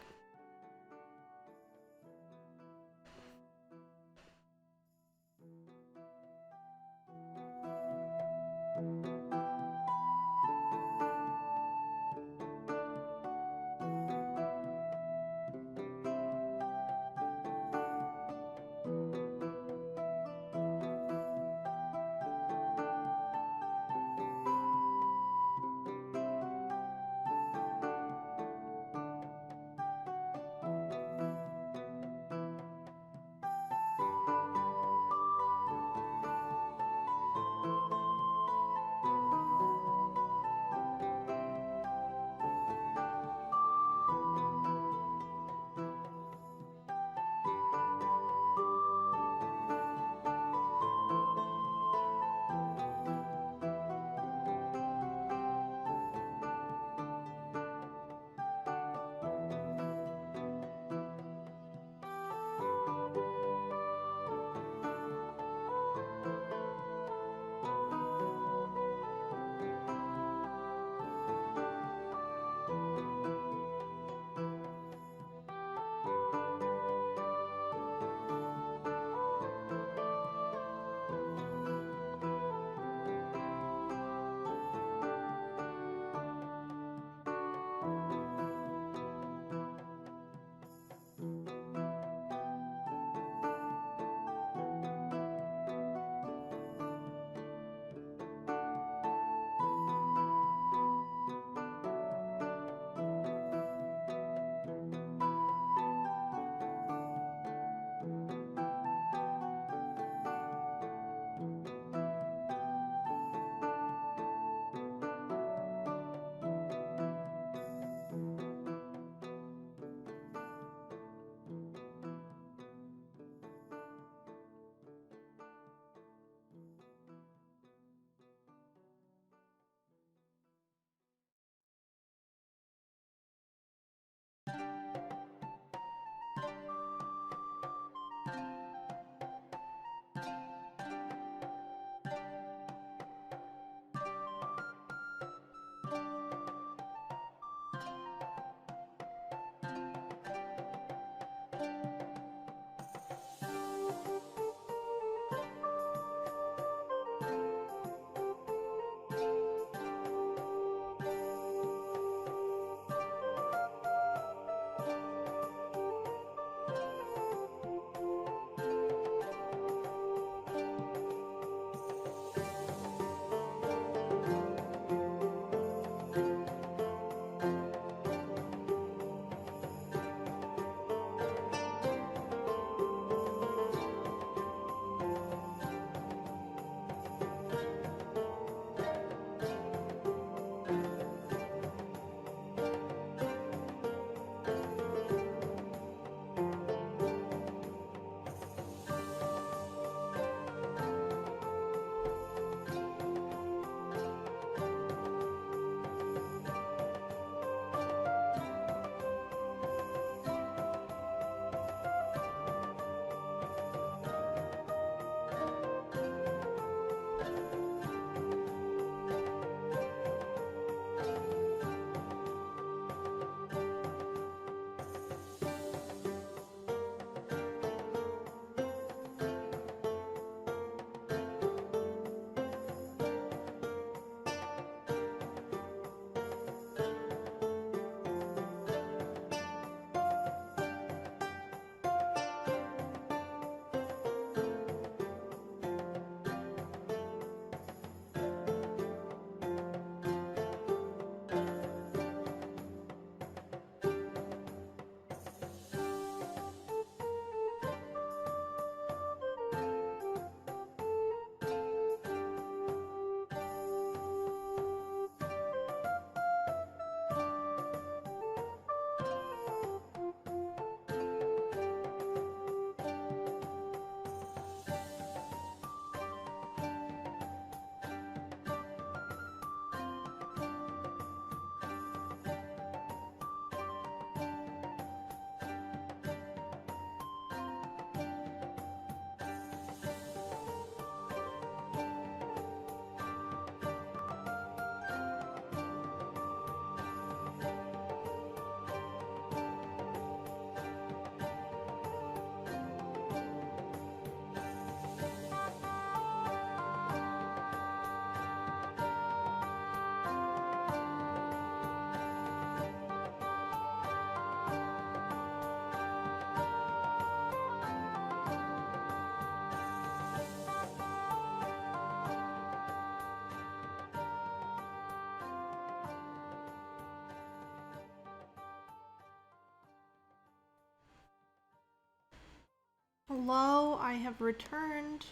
hello, I have returned.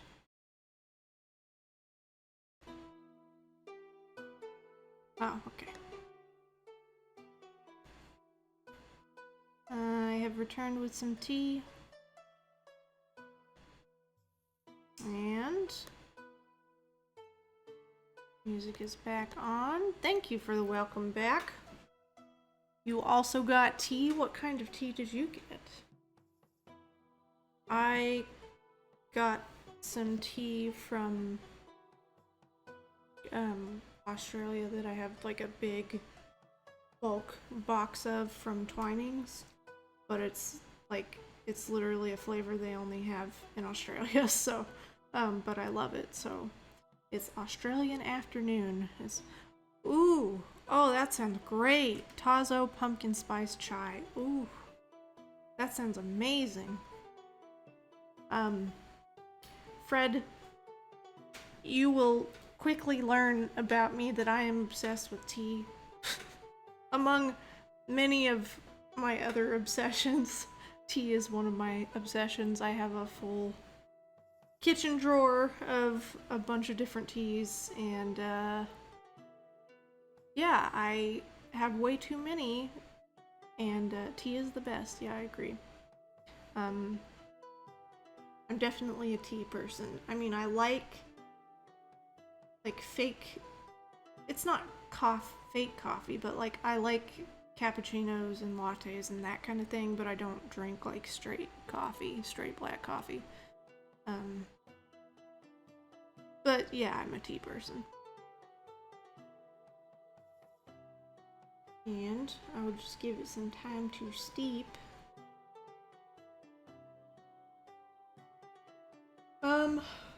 Oh, okay. I have returned with some tea. And music is back on. Thank you for the welcome back. You also got tea? What kind of tea did you get? I got some tea from Australia that I have like a big bulk box of from Twinings, but it's literally a flavor they only have in Australia, so but I love it. So it's Australian afternoon. Ooh, oh, that sounds great. Tazo pumpkin spice chai. Ooh, that sounds amazing. Fred, you will quickly learn about me that I am obsessed with tea. Among many of my other obsessions, tea is one of my obsessions. I have a full kitchen drawer of a bunch of different teas, and yeah, I have way too many, and tea is the best. Yeah, I agree. I'm definitely a tea person. I mean, I like fake, it's not fake coffee, but like I like cappuccinos and lattes and that kind of thing, but I don't drink like straight black coffee. But yeah, I'm a tea person. And I will just give it some time to steep.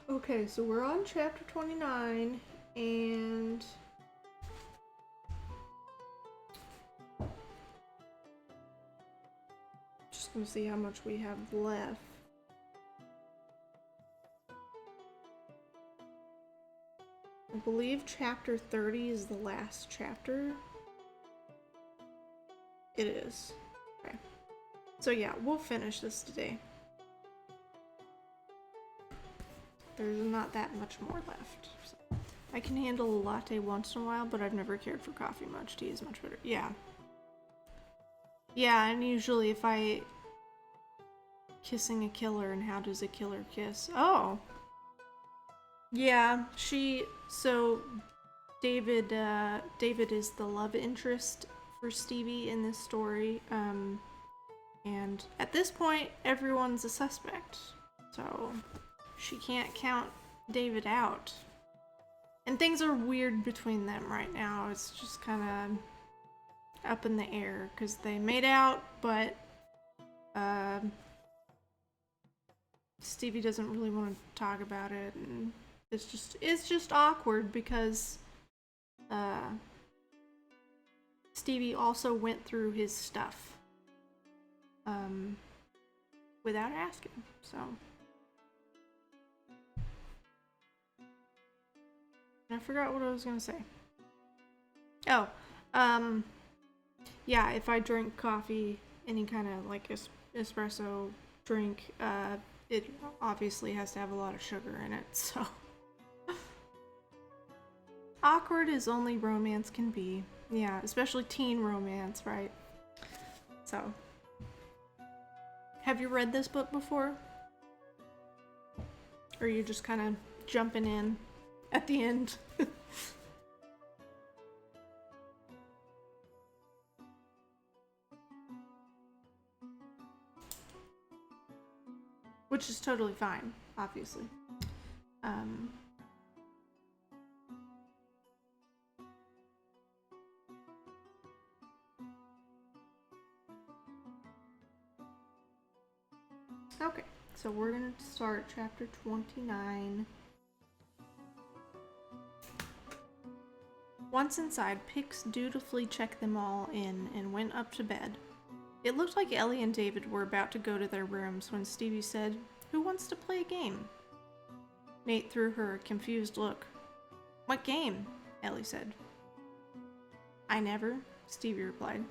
Okay, so we're on chapter 29, and just gonna see how much we have left. I believe chapter 30 is the last chapter. It is. Okay. So yeah, we'll finish this today. There's not that much more left. So I can handle a latte once in a while, but I've never cared for coffee much. Tea is much better. Yeah. Yeah, and usually if I... Kissing a killer, and how does a killer kiss? Oh! Yeah, so David is the love interest for Stevie in this story, and at this point, everyone's a suspect, so she can't count David out. And things are weird between them right now. It's just kind of up in the air, because they made out, but Stevie doesn't really want to talk about it, and it's just awkward because Stevie also went through his stuff without asking, so. I forgot what I was gonna say. Oh, yeah, if I drink coffee, any kind of like espresso drink, it obviously has to have a lot of sugar in it, so. Awkward as only romance can be. Yeah, especially teen romance, right? So. Have you read this book before? Or are you just kind of jumping in at the end? Which is totally fine, obviously. Okay, so we're gonna start chapter 29. Once inside, Pix dutifully checked them all in and went up to bed. It looked like Ellie and David were about to go to their rooms when Stevie said, "Who wants to play a game?" Nate threw her a confused look. "What game?" Ellie said. "I never," Stevie replied.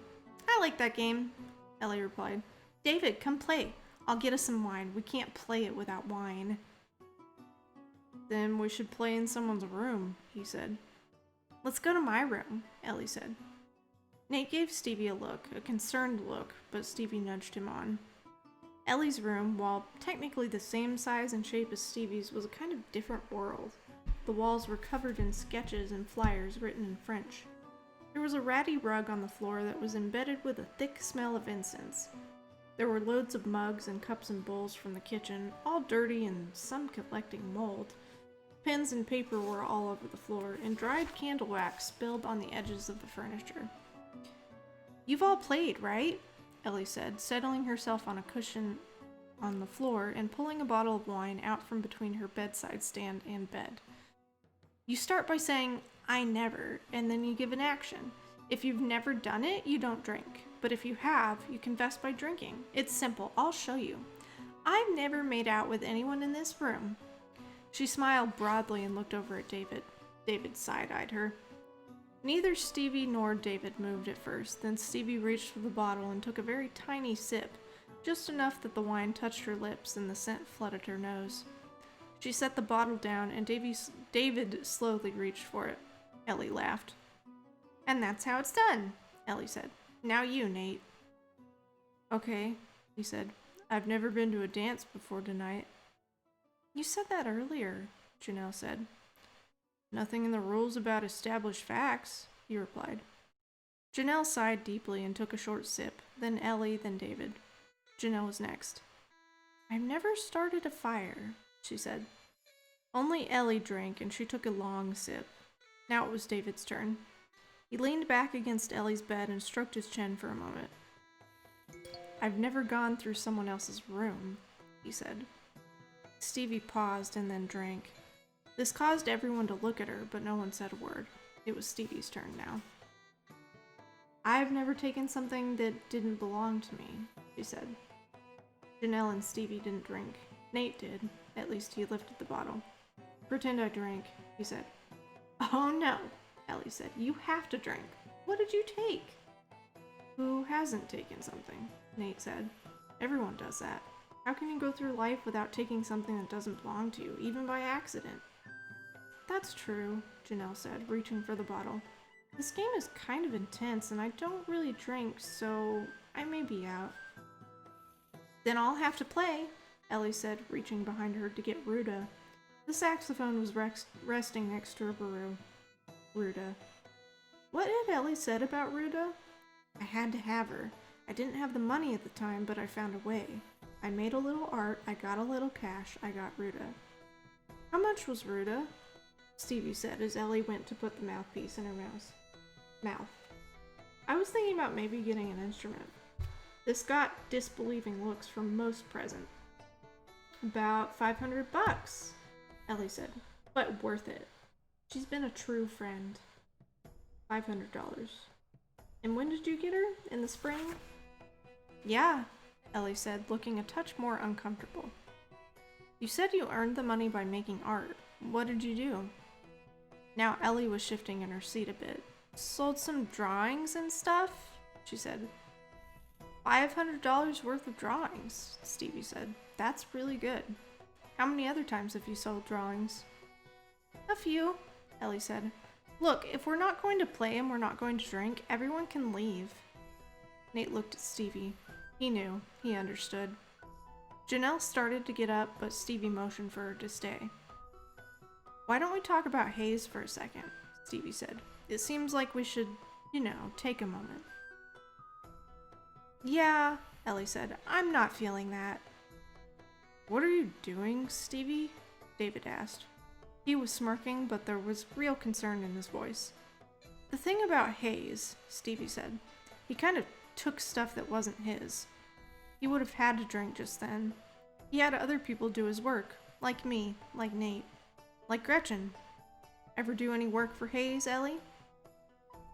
"I like that game," Ellie replied. "David, come play. I'll get us some wine. We can't play it without wine. Then we should play in someone's room, he said. Let's go to my room, Ellie said. Nate gave Stevie a look, a concerned look, but Stevie nudged him on. Ellie's room, while technically the same size and shape as Stevie's, was a kind of different world. The walls were covered in sketches and flyers written in French. There was a ratty rug on the floor that was embedded with a thick smell of incense. There were loads of mugs and cups and bowls from the kitchen, all dirty and some collecting mold. Pens and paper were all over the floor, and dried candle wax spilled on the edges of the furniture. You've all played, right? Ellie said, settling herself on a cushion on the floor and pulling a bottle of wine out from between her bedside stand and bed. You start by saying, I never, and then you give an action. If you've never done it, you don't drink. But if you have, you confess by drinking. It's simple. I'll show you. I've never made out with anyone in this room. She smiled broadly and looked over at David. David side-eyed her. Neither Stevie nor David moved at first. Then Stevie reached for the bottle and took a very tiny sip, just enough that the wine touched her lips and the scent flooded her nose. She set the bottle down and David slowly reached for it. Ellie laughed. And that's how it's done, Ellie said. Now you, Nate. Okay, he said. I've never been to a dance before tonight. You said that earlier, Janelle said. Nothing in the rules about established facts, he replied. Janelle sighed deeply and took a short sip, then Ellie, then David. Janelle was next. I've never started a fire, she said. Only Ellie drank, and she took a long sip. Now it was David's turn. He leaned back against Ellie's bed and stroked his chin for a moment. I've never gone through someone else's room, he said. Stevie paused and then drank. This caused everyone to look at her, but no one said a word. It was Stevie's turn now. I've never taken something that didn't belong to me, she said. Janelle and Stevie didn't drink. Nate did. At least he lifted the bottle. Pretend I drank, he said. Oh no, Ellie said. You have to drink. What did you take? Who hasn't taken something? Nate said. Everyone does that. How can you go through life without taking something that doesn't belong to you, even by accident? That's true, Janelle said, reaching for the bottle. This game is kind of intense, and I don't really drink, so I may be out. Then I'll have to play, Ellie said, reaching behind her to get Ruda. The saxophone was resting next to her baroo. Ruda. What had Ellie said about Ruda? I had to have her. I didn't have the money at the time, but I found a way. I made a little art, I got a little cash, I got Ruda. How much was Ruda? Stevie said as Ellie went to put the mouthpiece in her mouth. I was thinking about maybe getting an instrument. This got disbelieving looks from most present. About $500, Ellie said, but worth it. She's been a true friend. $500. And when did you get her? In the spring? Yeah, Ellie said, looking a touch more uncomfortable. You said you earned the money by making art. What did you do? Now Ellie was shifting in her seat a bit. Sold some drawings and stuff, she said. $500 worth of drawings, Stevie said. That's really good. How many other times have you sold drawings? A few, Ellie said. Look, if we're not going to play and we're not going to drink, everyone can leave. Nate looked at Stevie. He knew. He understood. Janelle started to get up, but Stevie motioned for her to stay. Why don't we talk about Hayes for a second? Stevie said. It seems like we should, take a moment. Yeah, Ellie said. I'm not feeling that. What are you doing, Stevie? David asked. He was smirking, but there was real concern in his voice. The thing about Hayes, Stevie said, he kind of took stuff that wasn't his. He would have had to drink just then. He had other people do his work, like me, like Nate, like Gretchen. Ever do any work for Hayes, Ellie?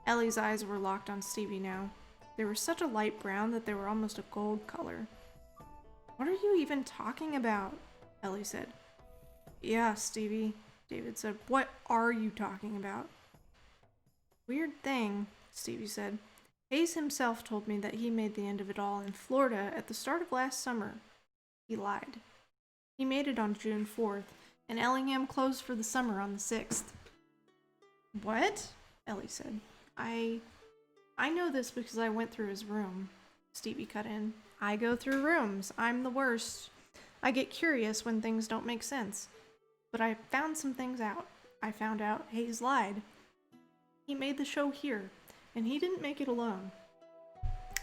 Ellie's eyes were locked on Stevie now. They were such a light brown that they were almost a gold color. What are you even talking about? Ellie said. Yeah, Stevie, David said. What are you talking about? Weird thing, Stevie said. Hayes himself told me that he made the end of it all in Florida at the start of last summer. He lied. He made it on June 4th, and Ellingham closed for the summer on the 6th. What? Ellie said. I know this because I went through his room. Stevie cut in. I go through rooms. I'm the worst. I get curious when things don't make sense. But I found some things out. I found out Hayes lied. He made the show here, and he didn't make it alone.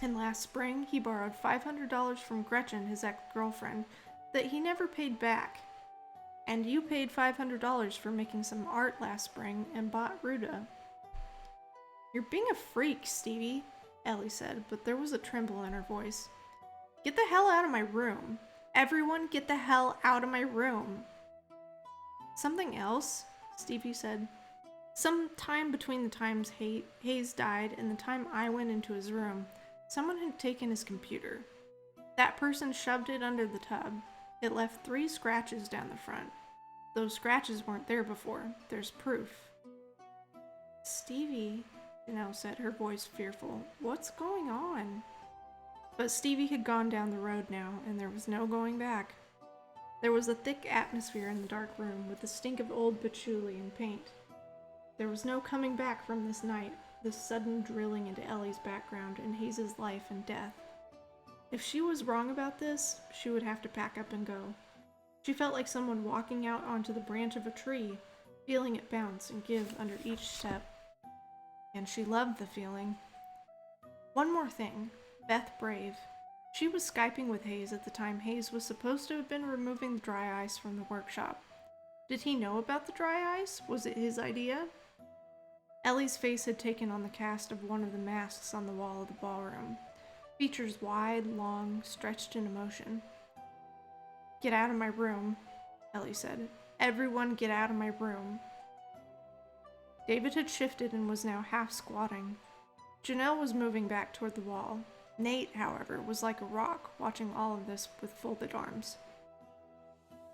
And last spring, he borrowed $500 from Gretchen, his ex-girlfriend, that he never paid back. And you paid $500 for making some art last spring and bought Ruta. You're being a freak, Stevie, Ellie said, but there was a tremble in her voice. Get the hell out of my room. Everyone get the hell out of my room. Something else, Stevie said. Some time between the times Hayes died and the time I went into his room, someone had taken his computer. That person shoved it under the tub. It left 3 scratches down the front. Those scratches weren't there before. There's proof. Stevie, Janelle said, her voice fearful. What's going on? But Stevie had gone down the road now, and there was no going back. There was a thick atmosphere in the dark room, with the stink of old patchouli and paint. There was no coming back from this night, this sudden drilling into Ellie's background and Hayes' life and death. If she was wrong about this, she would have to pack up and go. She felt like someone walking out onto the branch of a tree, feeling it bounce and give under each step. And she loved the feeling. One more thing. Beth Brave. She was Skyping with Hayes at the time Hayes was supposed to have been removing the dry ice from the workshop. Did he know about the dry ice? Was it his idea? Ellie's face had taken on the cast of one of the masks on the wall of the ballroom. Features wide, long, stretched in emotion. Get out of my room, Ellie said. Everyone get out of my room. David had shifted and was now half squatting. Janelle was moving back toward the wall. Nate, however, was like a rock, watching all of this with folded arms.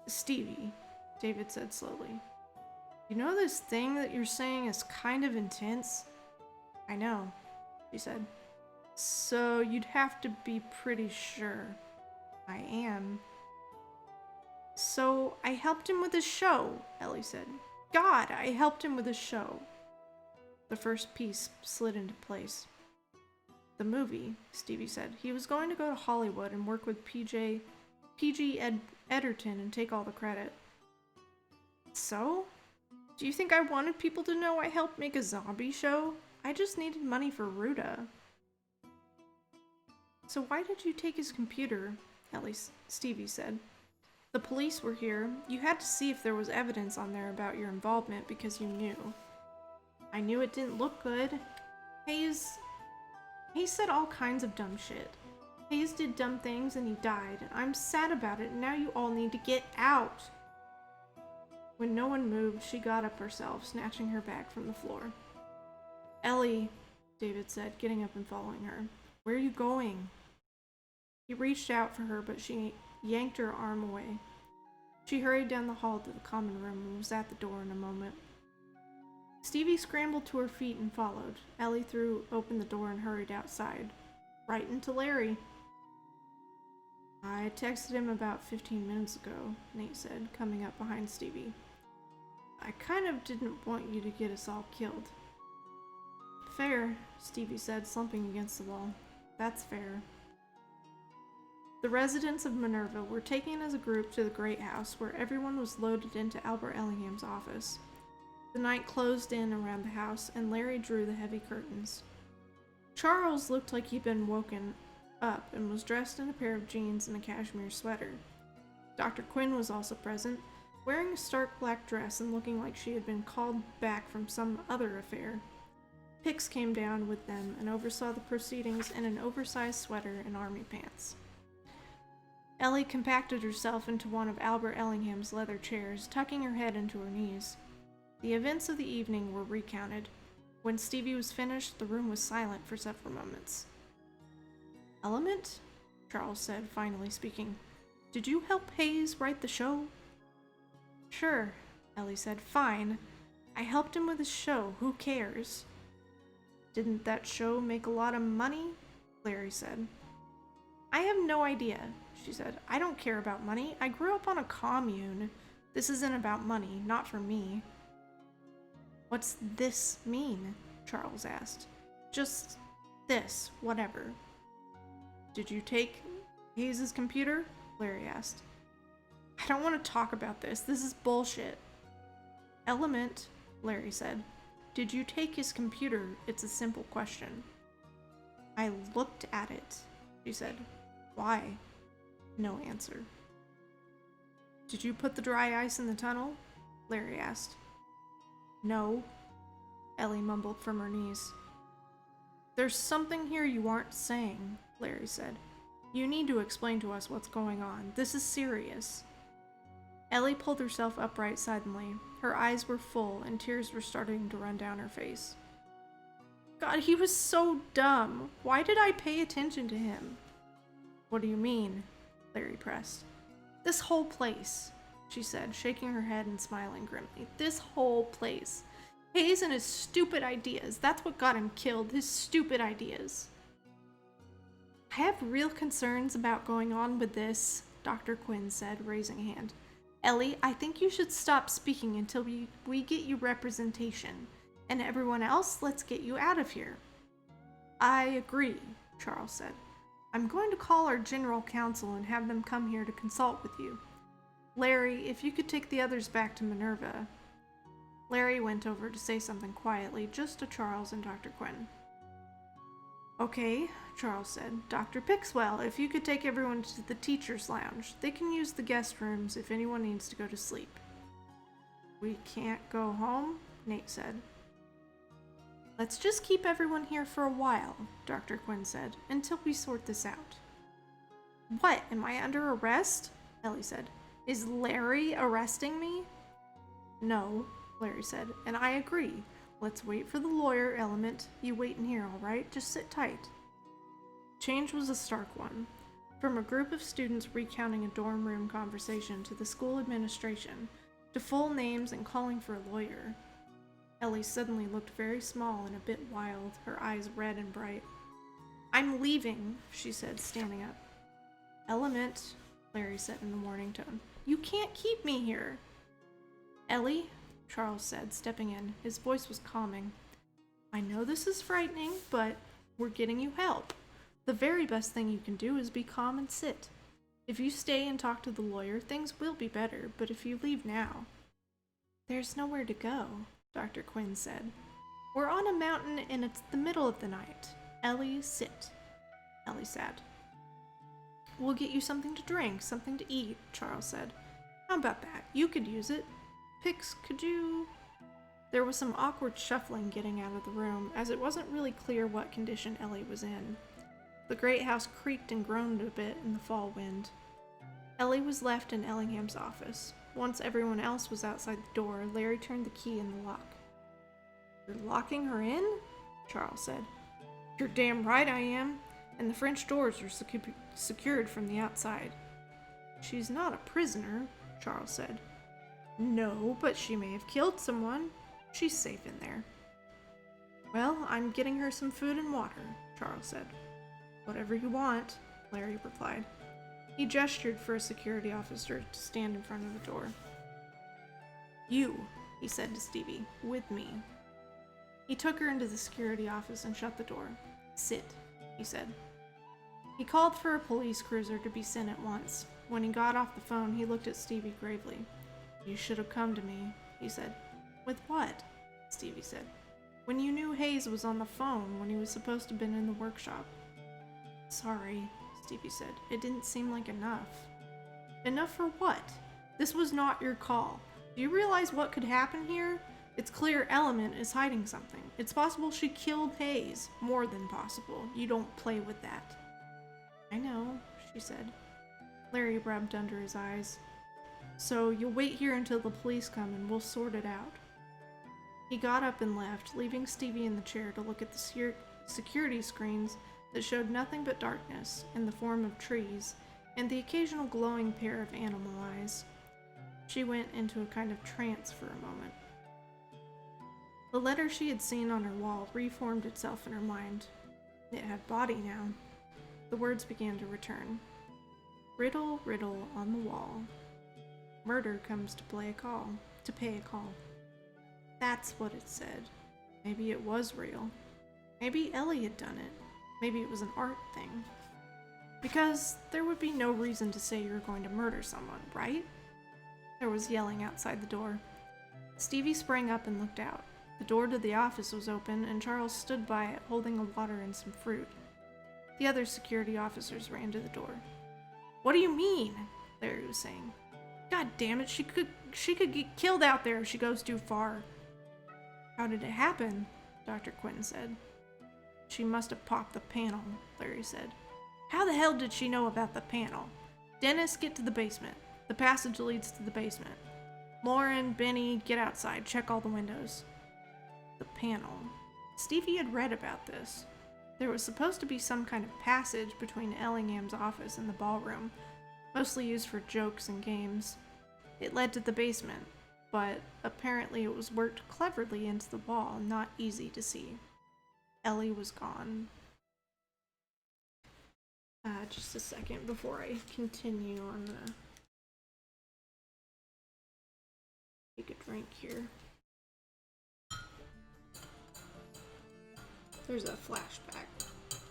Stevie, David said slowly. You know this thing that you're saying is kind of intense? I know, she said. So you'd have to be pretty sure. I am. So I helped him with his show, Ellie said. God, I helped him with his show. The first piece slid into place. The movie, Stevie said. He was going to go to Hollywood and work with PG Edgerton and take all the credit. So? Do you think I wanted people to know I helped make a zombie show? I just needed money for Ruta. So why did you take his computer? Stevie said. The police were here. You had to see if there was evidence on there about your involvement because you knew. I knew it didn't look good. Hayes said all kinds of dumb shit. Hayes did dumb things and he died, and I'm sad about it, and now you all need to get out. When no one moved, she got up herself, snatching her bag from the floor. Ellie, David said, getting up and following her. Where are you going? He reached out for her, but she yanked her arm away. She hurried down the hall to the common room and was at the door in a moment. Stevie scrambled to her feet and followed. Ellie threw open the door and hurried outside. Right into Larry. I texted him about 15 minutes ago, Nate said, coming up behind Stevie. I kind of didn't want you to get us all killed. Fair, Stevie said, slumping against the wall. That's fair. The residents of Minerva were taken as a group to the Great House, where everyone was loaded into Albert Ellingham's office. The night closed in around the house, and Larry drew the heavy curtains. Charles looked like he'd been woken up and was dressed in a pair of jeans and a cashmere sweater. Dr. Quinn was also present, wearing a stark black dress and looking like she had been called back from some other affair. Hicks came down with them and oversaw the proceedings in an oversized sweater and army pants. Ellie compacted herself into one of Albert Ellingham's leather chairs, tucking her head into her knees. The events of the evening were recounted. When Stevie was finished, the room was silent for several moments. Element? Charles said, finally speaking. Did you help Hayes write the show? Sure, Ellie said. Fine. I helped him with his show. Who cares? Didn't that show make a lot of money? Larry said. I have no idea, she said. I don't care about money. I grew up on a commune. This isn't about money, not for me. What's this mean? Charles asked. Just this, whatever. Did you take Hayes' computer? Larry asked. I don't want to talk about this. This is bullshit. Element, Larry said. Did you take his computer? It's a simple question. I looked at it, she said. Why? No answer. Did you put the dry ice in the tunnel? Larry asked. No, Ellie mumbled from her knees. There's something here you aren't saying, Larry said. You need to explain to us what's going on. This is serious. Ellie pulled herself upright suddenly. Her eyes were full and tears were starting to run down her face. God, he was so dumb. Why did I pay attention to him? What do you mean? Larry pressed. This whole place, she said, shaking her head and smiling grimly. This whole place. Hayes and his stupid ideas. That's what got him killed, his stupid ideas. I have real concerns about going on with this, Dr. Quinn said, raising a hand. Ellie, I think you should stop speaking until we get you representation. And everyone else, let's get you out of here. I agree, Charles said. I'm going to call our general counsel and have them come here to consult with you. Larry, if you could take the others back to Minerva. Larry went over to say something quietly, just to Charles and Dr. Quinn. Okay, Charles said. Dr. Pixwell, if you could take everyone to the teacher's lounge. They can use the guest rooms if anyone needs to go to sleep. We can't go home? Nate said. Let's just keep everyone here for a while, Dr. Quinn said, until we sort this out. What? Am I under arrest? Ellie said. Is Larry arresting me? No, Larry said, and I agree. Let's wait for the lawyer, Element. You wait in here, all right? Just sit tight. Change was a stark one. From a group of students recounting a dorm room conversation to the school administration, to full names and calling for a lawyer. Ellie suddenly looked very small and a bit wild, her eyes red and bright. I'm leaving, she said, standing up. Element, Larry said in a warning tone. You can't keep me here. Ellie, Charles said, stepping in. His voice was calming. I know this is frightening, but we're getting you help. The very best thing you can do is be calm and sit. If you stay and talk to the lawyer, things will be better, but if you leave now... There's nowhere to go, Dr. Quinn said. We're on a mountain and it's the middle of the night. Ellie, sit. Ellie sat. We'll get you something to drink, something to eat, Charles said. How about that? You could use it. Pix, could you... There was some awkward shuffling getting out of the room, as it wasn't really clear what condition Ellie was in. The great house creaked and groaned a bit in the fall wind. Ellie was left in Ellingham's office. Once everyone else was outside the door, Larry turned the key in the lock. You're locking her in? Charles said. You're damn right I am. And the French doors are secured from the outside. She's not a prisoner, Charles said. No, but she may have killed someone. She's safe in there. Well, I'm getting her some food and water, Charles said. Whatever you want, Larry replied. He gestured for a security officer to stand in front of the door. You, he said to Stevie, with me. He took her into the security office and shut the door. Sit, he said. He called for a police cruiser to be sent at once. When he got off the phone, he looked at Stevie gravely. You should have come to me, he said. With what? Stevie said. When you knew Hayes was on the phone when he was supposed to have been in the workshop. Sorry, Stevie said. It didn't seem like enough. Enough for what? This was not your call. Do you realize what could happen here? It's clear Element is hiding something. It's possible she killed Hayes. More than possible. You don't play with that. I know, she said. Larry rubbed under his eyes. So you'll wait here until the police come and we'll sort it out. He got up and left, leaving Stevie in the chair to look at the security screens that showed nothing but darkness in the form of trees and the occasional glowing pair of animal eyes. She went into a kind of trance for a moment. The letter she had seen on her wall reformed itself in her mind. It had body now. The words began to return. Riddle, riddle on the wall. Murder comes to pay a call. That's what it said. Maybe it was real. Maybe Ellie had done it. Maybe it was an art thing. Because there would be no reason to say you were going to murder someone, right? There was yelling outside the door. Stevie sprang up and looked out. The door to the office was open, and Charles stood by it, holding a water and some fruit. The other security officers ran to the door. "What do you mean?" Larry was saying. "God damn it, she could get killed out there if she goes too far." "How did it happen?" Dr. Quinn said. "She must have popped the panel," Larry said. "How the hell did she know about the panel? Dennis, get to the basement. The passage leads to the basement. Lauren, Benny, get outside. Check all the windows." The panel. Stevie had read about this. There was supposed to be some kind of passage between Ellingham's office and the ballroom, mostly used for jokes and games. It led to the basement, but apparently it was worked cleverly into the wall, not easy to see. Ellie was gone. Just a second before I continue, I'm gonna take a drink here. There's a flashback,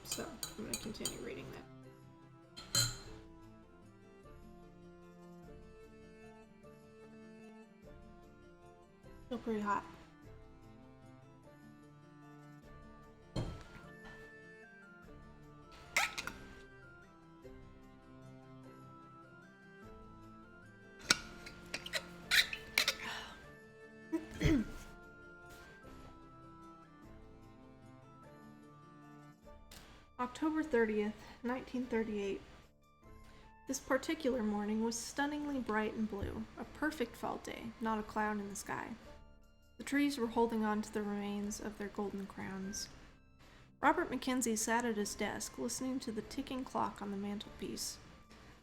so I'm gonna continue reading that. Still pretty hot. October 30th, 1938. This particular morning was stunningly bright and blue, a perfect fall day, not a cloud in the sky. The trees were holding on to the remains of their golden crowns. Robert Mackenzie sat at his desk, listening to the ticking clock on the mantelpiece.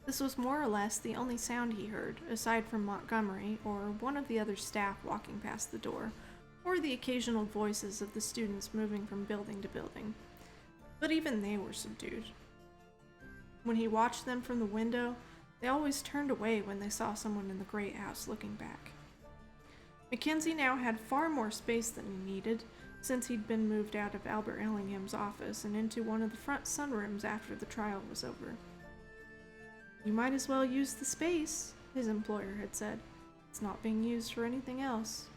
This was more or less the only sound he heard, aside from Montgomery or one of the other staff walking past the door, or the occasional voices of the students moving from building to building. But even they were subdued. When he watched them from the window, they always turned away when they saw someone in the great house looking back. Mackenzie now had far more space than he needed, since he'd been moved out of Albert Ellingham's office and into one of the front sunrooms after the trial was over. "You might as well use the space," his employer had said. "It's not being used for anything else."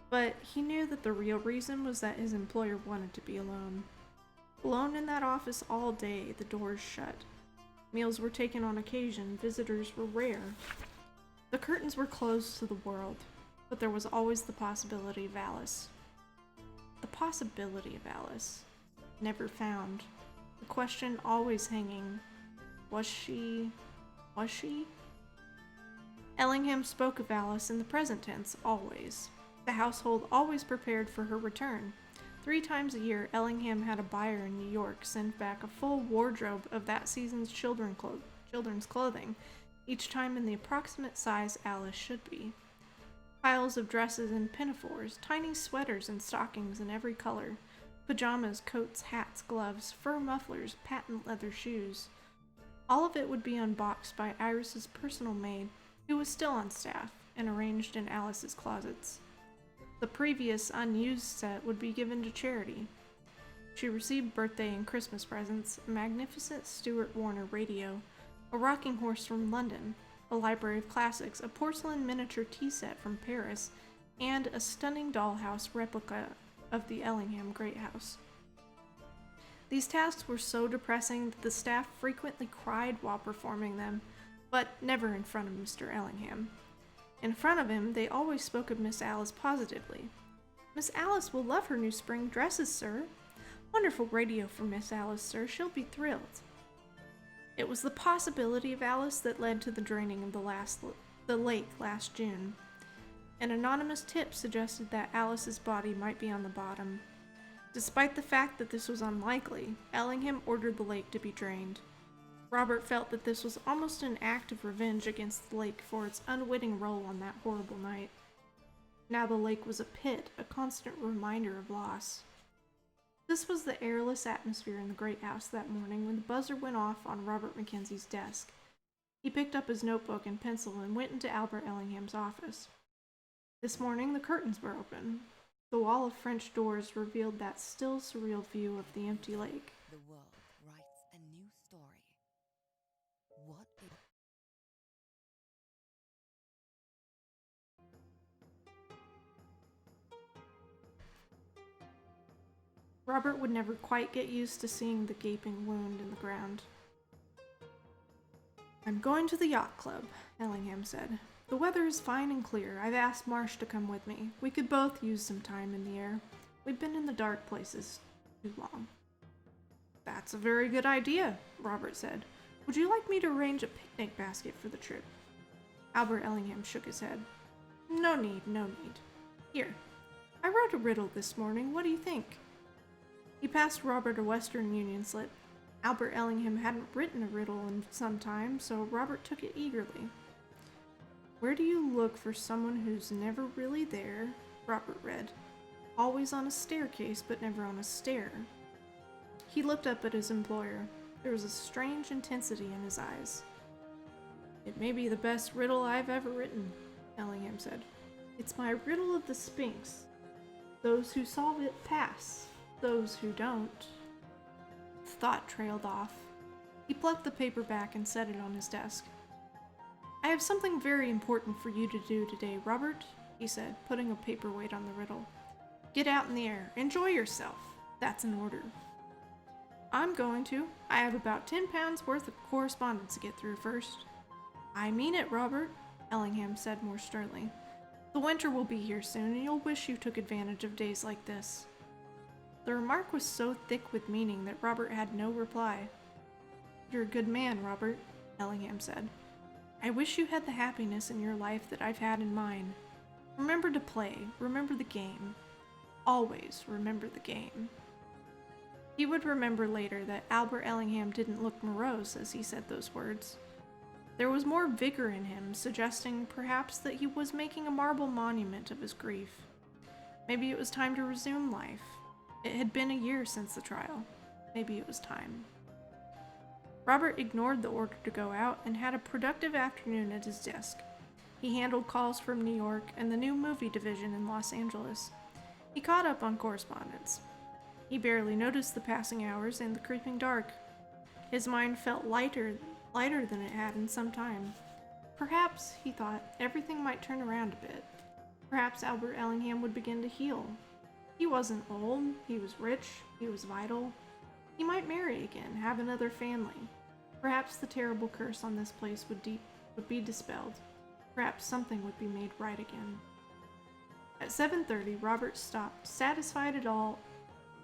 But he knew that the real reason was that his employer wanted to be alone. Alone in that office all day, the doors shut. Meals were taken on occasion, visitors were rare. The curtains were closed to the world, but there was always the possibility of Alice. The possibility of Alice. Never found. The question always hanging. Was she? Ellingham spoke of Alice in the present tense, always. The household always prepared for her return. 3 times a year, Ellingham had a buyer in New York send back a full wardrobe of that season's children's clothing, each time in the approximate size Alice should be. Piles of dresses and pinafores, tiny sweaters and stockings in every color, pajamas, coats, hats, gloves, fur mufflers, patent leather shoes. All of it would be unboxed by Iris's personal maid, who was still on staff, and arranged in Alice's closets. The previous unused set would be given to charity. She received birthday and Christmas presents, a magnificent Stuart Warner radio, a rocking horse from London, a library of classics, a porcelain miniature tea set from Paris, and a stunning dollhouse replica of the Ellingham Great House. These tasks were so depressing that the staff frequently cried while performing them, but never in front of Mr. Ellingham. In front of him, they always spoke of Miss Alice positively. "Miss Alice will love her new spring dresses, sir. Wonderful radio for Miss Alice, sir. She'll be thrilled." It was the possibility of Alice that led to the draining of the lake last June. An anonymous tip suggested that Alice's body might be on the bottom. Despite the fact that this was unlikely, Ellingham ordered the lake to be drained. Robert felt that this was almost an act of revenge against the lake for its unwitting role on that horrible night. Now the lake was a pit, a constant reminder of loss. This was the airless atmosphere in the great house that morning when the buzzer went off on Robert Mackenzie's desk. He picked up his notebook and pencil and went into Albert Ellingham's office. This morning the curtains were open. The wall of French doors revealed that still surreal view of the empty lake.
The world writes a new story. What if...
Robert would never quite get used to seeing the gaping wound in the ground. "I'm going to the yacht club," Ellingham said. "The weather is fine and clear. I've asked Marsh to come with me. We could both use some time in the air. We've been in the dark places too long." "That's a very good idea," Robert said. "Would you like me to arrange a picnic basket for the trip?" Albert Ellingham shook his head. No need. Here, I wrote a riddle this morning. What do you think?" He passed Robert a Western Union slip. Albert Ellingham hadn't written a riddle in some time, so Robert took it eagerly. "Where do you look for someone who's never really there?" Robert read. "Always on a staircase, but never on a stair." He looked up at his employer. There was a strange intensity in his eyes. "It may be the best riddle I've ever written," Ellingham said. "It's my riddle of the Sphinx. Those who solve it pass. Those who don't..." The thought trailed off. He plucked the paper back and set it on his desk. "I have something very important for you to do today, Robert," he said, putting a paperweight on the riddle. "Get out in the air. Enjoy yourself. That's an order." "I'm going to. I have about 10 pounds worth of correspondence to get through first." "I mean it, Robert," Ellingham said more sternly. "The winter will be here soon, and you'll wish you took advantage of days like this." The remark was so thick with meaning that Robert had no reply. "You're a good man, Robert," Ellingham said. "I wish you had the happiness in your life that I've had in mine. Remember to play. Remember the game. Always remember the game." He would remember later that Albert Ellingham didn't look morose as he said those words. There was more vigor in him, suggesting perhaps that he was making a marble monument of his grief. Maybe it was time to resume life. It had been a year since the trial. Maybe it was time. Robert ignored the order to go out and had a productive afternoon at his desk. He handled calls from New York and the new movie division in Los Angeles. He caught up on correspondence. He barely noticed the passing hours and the creeping dark. His mind felt lighter than it had in some time. Perhaps, he thought, everything might turn around a bit. Perhaps Albert Ellingham would begin to heal. He wasn't old, he was rich, he was vital. He might marry again, have another family. Perhaps the terrible curse on this place would be dispelled. Perhaps something would be made right again. At 7:30, Robert stopped, satisfied at all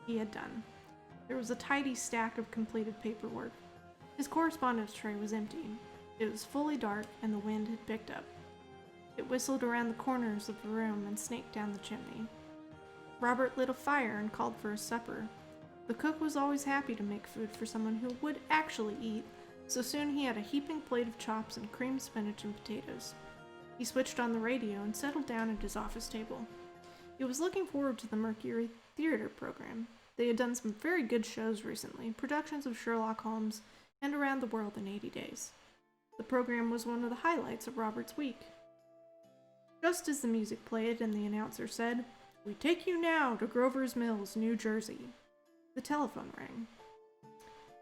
he had done. There was a tidy stack of completed paperwork. His correspondence tray was empty. It was fully dark, and the wind had picked up. It whistled around the corners of the room and snaked down the chimney. Robert lit a fire and called for his supper. The cook was always happy to make food for someone who would actually eat, so soon he had a heaping plate of chops and creamed spinach and potatoes. He switched on the radio and settled down at his office table. He was looking forward to the Mercury Theater program. They had done some very good shows recently, productions of Sherlock Holmes and Around the World in 80 Days. The program was one of the highlights of Robert's week. Just as the music played and the announcer said, "We take you now to Grover's Mills, New Jersey," the telephone rang.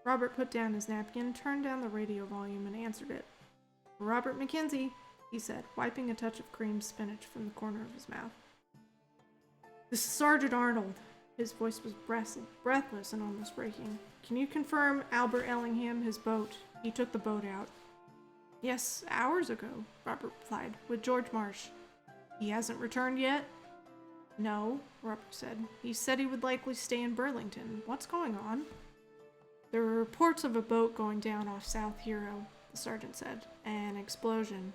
Robert put down his napkin, turned down the radio volume, and answered it. "Robert Mackenzie," he said, wiping a touch of creamed spinach from the corner of his mouth. "This is Sergeant Arnold." His voice was breathless and almost breaking. "Can you confirm Albert Ellingham, his boat? He took the boat out." "Yes, hours ago," Robert replied, "with George Marsh." "He hasn't returned yet?" "No," Robert said. "He said he would likely stay in Burlington. What's going on?" "There were reports of a boat going down off South Hero," the sergeant said. "An explosion."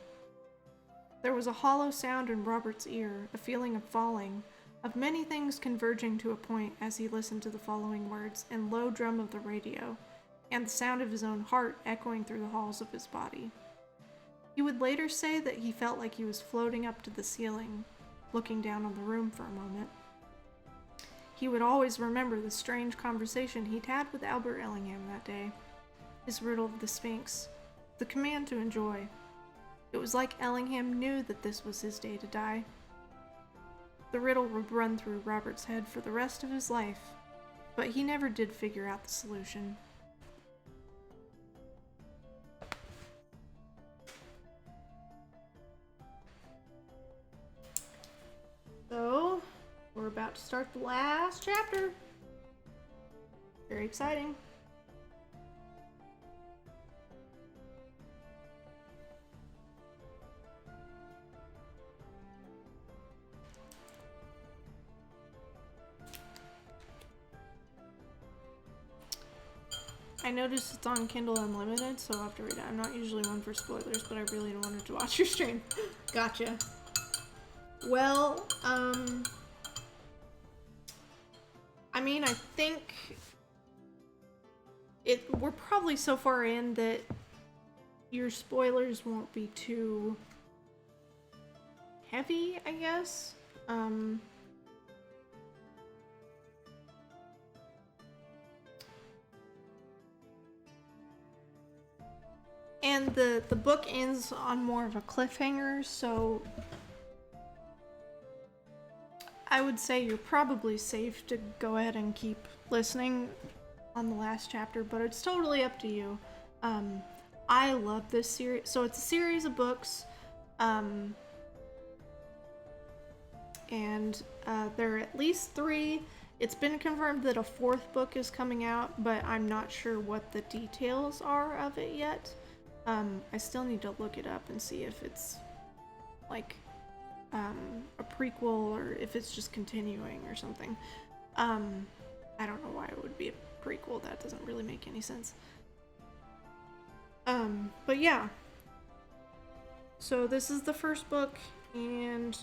There was a hollow sound in Robert's ear, a feeling of falling, of many things converging to a point as he listened to the following words in low drum of the radio, and the sound of his own heart echoing through the halls of his body. He would later say that he felt like he was floating up to the ceiling, looking down on the room for a moment. He would always remember the strange conversation he'd had with Albert Ellingham that day. His riddle of the Sphinx. The command to enjoy. It was like Ellingham knew that this was his day to die. The riddle would run through Robert's head for the rest of his life, but he never did figure out the solution. So, we're about to start the last chapter. Very exciting. I noticed it's on Kindle Unlimited, so I'll have to read it. I'm not usually one for spoilers, but I really wanted to watch your stream. Gotcha. Well, I mean, I think we're probably so far in that your spoilers won't be too heavy, I guess. And the book ends on more of a cliffhanger, so I would say you're probably safe to go ahead and keep listening on the last chapter, but it's totally up to you. I love this series. So it's a series of books, and there are at least 3. It's been confirmed that a 4th book is coming out, but I'm not sure what the details are of it yet. I still need to look it up and see if it's like a prequel or if it's just continuing or something. I don't know why it would be a prequel. That doesn't really make any sense. But yeah. So this is the first book, and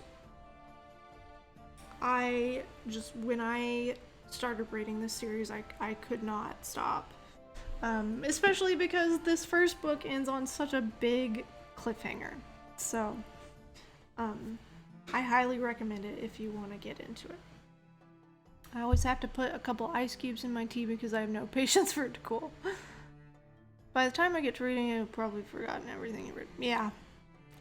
when I started reading this series, I could not stop. Especially because this first book ends on such a big cliffhanger. So, I highly recommend it if you want to get into it. I always have to put a couple ice cubes in my tea because I have no patience for it to cool. By the time I get to reading it, I've probably forgotten everything you read. Yeah.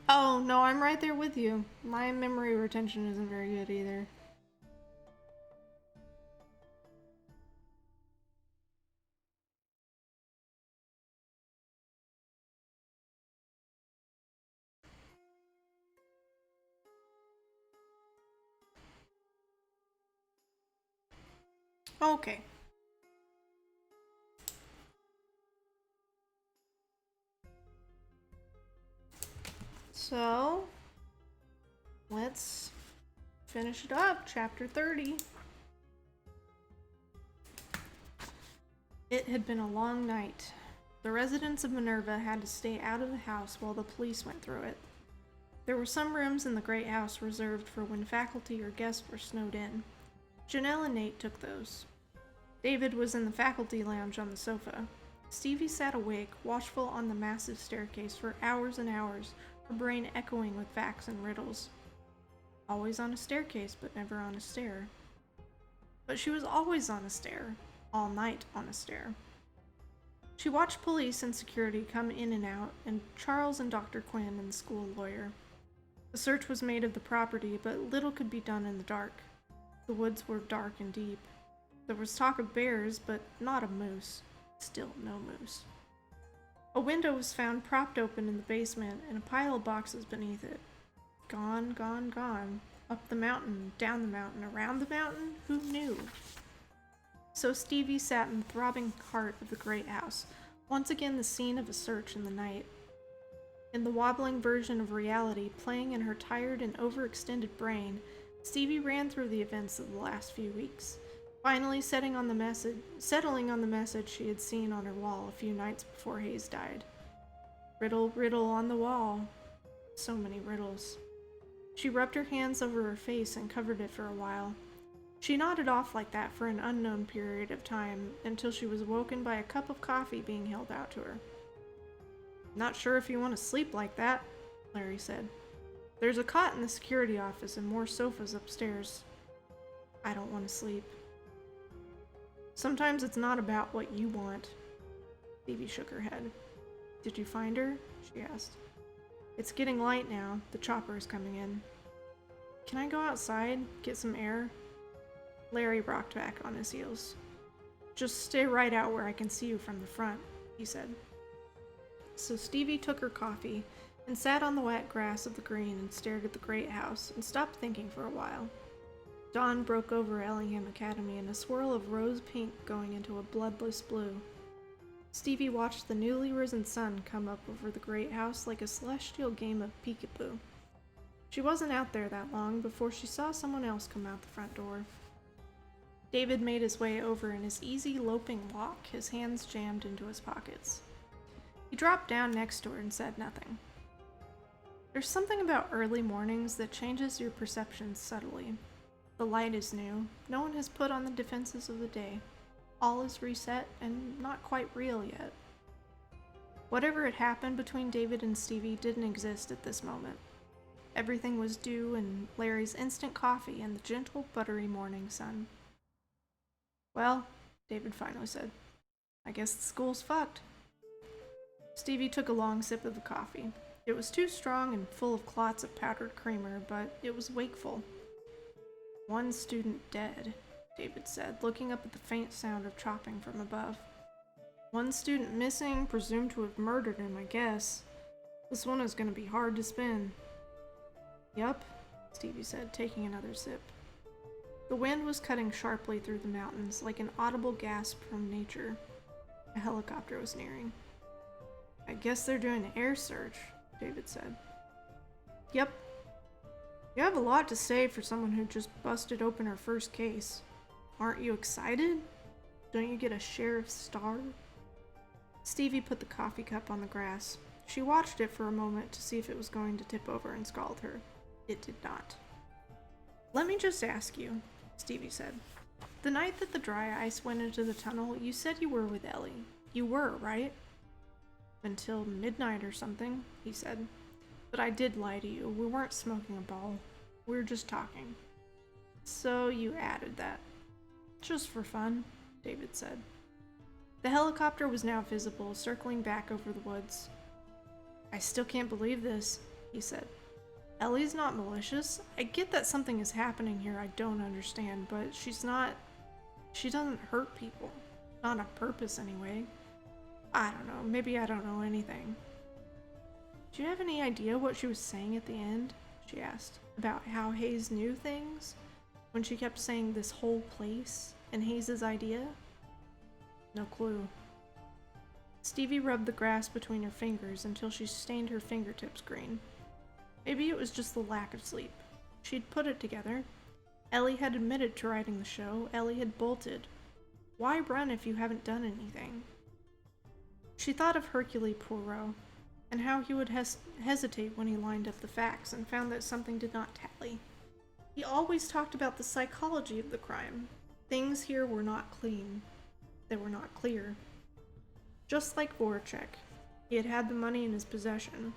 Oh, no, I'm right there with you. My memory retention isn't very good either. Okay. So, let's finish it up. Chapter 30. It had been a long night. The residents of Minerva had to stay out of the house while the police went through it. There were some rooms in the great house reserved for when faculty or guests were snowed in. Janelle and Nate took those. David was in the faculty lounge on the sofa. Stevie sat awake, watchful on the massive staircase for hours and hours, her brain echoing with facts and riddles. Always on a staircase, but never on a stair. But she was always on a stair, all night on a stair. She watched police and security come in and out, and Charles and Dr. Quinn and the school lawyer. The search was made of the property, but little could be done in the dark. The woods were dark and deep. There was talk of bears, but not of moose. Still no moose. A window was found propped open in the basement, and a pile of boxes beneath it. Gone, gone, gone. Up the mountain, down the mountain, around the mountain? Who knew? So Stevie sat in the throbbing heart of the great house, once again the scene of a search in the night. In the wobbling version of reality playing in her tired and overextended brain, Stevie ran through the events of the last few weeks, finally settling on the message she had seen on her wall a few nights before Hayes died. Riddle, riddle on the wall. So many riddles. She rubbed her hands over her face and covered it for a while. She nodded off like that for an unknown period of time until she was woken by a cup of coffee being held out to her. "Not sure if you want to sleep like that," Larry said. "There's a cot in the security office and more sofas upstairs." "I don't want to sleep." Sometimes it's not about what you want. Stevie shook her head. Did you find her? She asked. It's getting light now. The chopper is coming in. Can I go outside? Get some air? Larry rocked back on his heels. Just stay right out where I can see you from the front, he said. So Stevie took her coffee and sat on the wet grass of the green and stared at the great house and stopped thinking for a while. Dawn broke over Ellingham Academy in a swirl of rose pink going into a bloodless blue. Stevie watched the newly risen sun come up over the great house like a celestial game of peekaboo. She wasn't out there that long before she saw someone else come out the front door. David made his way over in his easy loping walk, his hands jammed into his pockets. He dropped down next to her and said nothing. There's something about early mornings that changes your perceptions subtly. The light is new. No one has put on the defenses of the day. All is reset and not quite real yet. Whatever had happened between David and Stevie didn't exist at this moment. Everything was dew and Larry's instant coffee and the gentle, buttery morning sun. Well, David finally said, I guess the school's fucked. Stevie took a long sip of the coffee. It was too strong and full of clots of powdered creamer, but it was wakeful. One student dead, David said, looking up at the faint sound of chopping from above. One student missing, presumed to have murdered him, I guess. This one is going to be hard to spin. Yup, Stevie said, taking another sip. The wind was cutting sharply through the mountains, like an audible gasp from nature. A helicopter was nearing. I guess they're doing an air search, David said. Yep. You have a lot to say for someone who just busted open her first case. Aren't you excited? Don't you get a sheriff's star? Stevie put the coffee cup on the grass. She watched it for a moment to see if it was going to tip over and scald her. It did not. Let me just ask you, Stevie said. The night that the dry ice went into the tunnel, you said you were with Ellie. You were, right? Until midnight or something, he said. But I did lie to you. We weren't smoking a ball. We were just talking. So you added that. Just for fun, David said. The helicopter was now visible, circling back over the woods. I still can't believe this, he said. Ellie's not malicious. I get that something is happening here I don't understand, but she doesn't hurt people. Not on purpose, anyway. I don't know. Maybe I don't know anything. Do you have any idea what she was saying at the end? She asked. About how Hayes knew things? When she kept saying this whole place and Hayes' idea? No clue. Stevie rubbed the grass between her fingers until she stained her fingertips green. Maybe it was just the lack of sleep. She'd put it together. Ellie had admitted to writing the show. Ellie had bolted. Why run if you haven't done anything? She thought of Hercule Poirot, and how he would hesitate when he lined up the facts and found that something did not tally. He always talked about the psychology of the crime. Things here were not clean. They were not clear. Just like Voracek. He had had the money in his possession.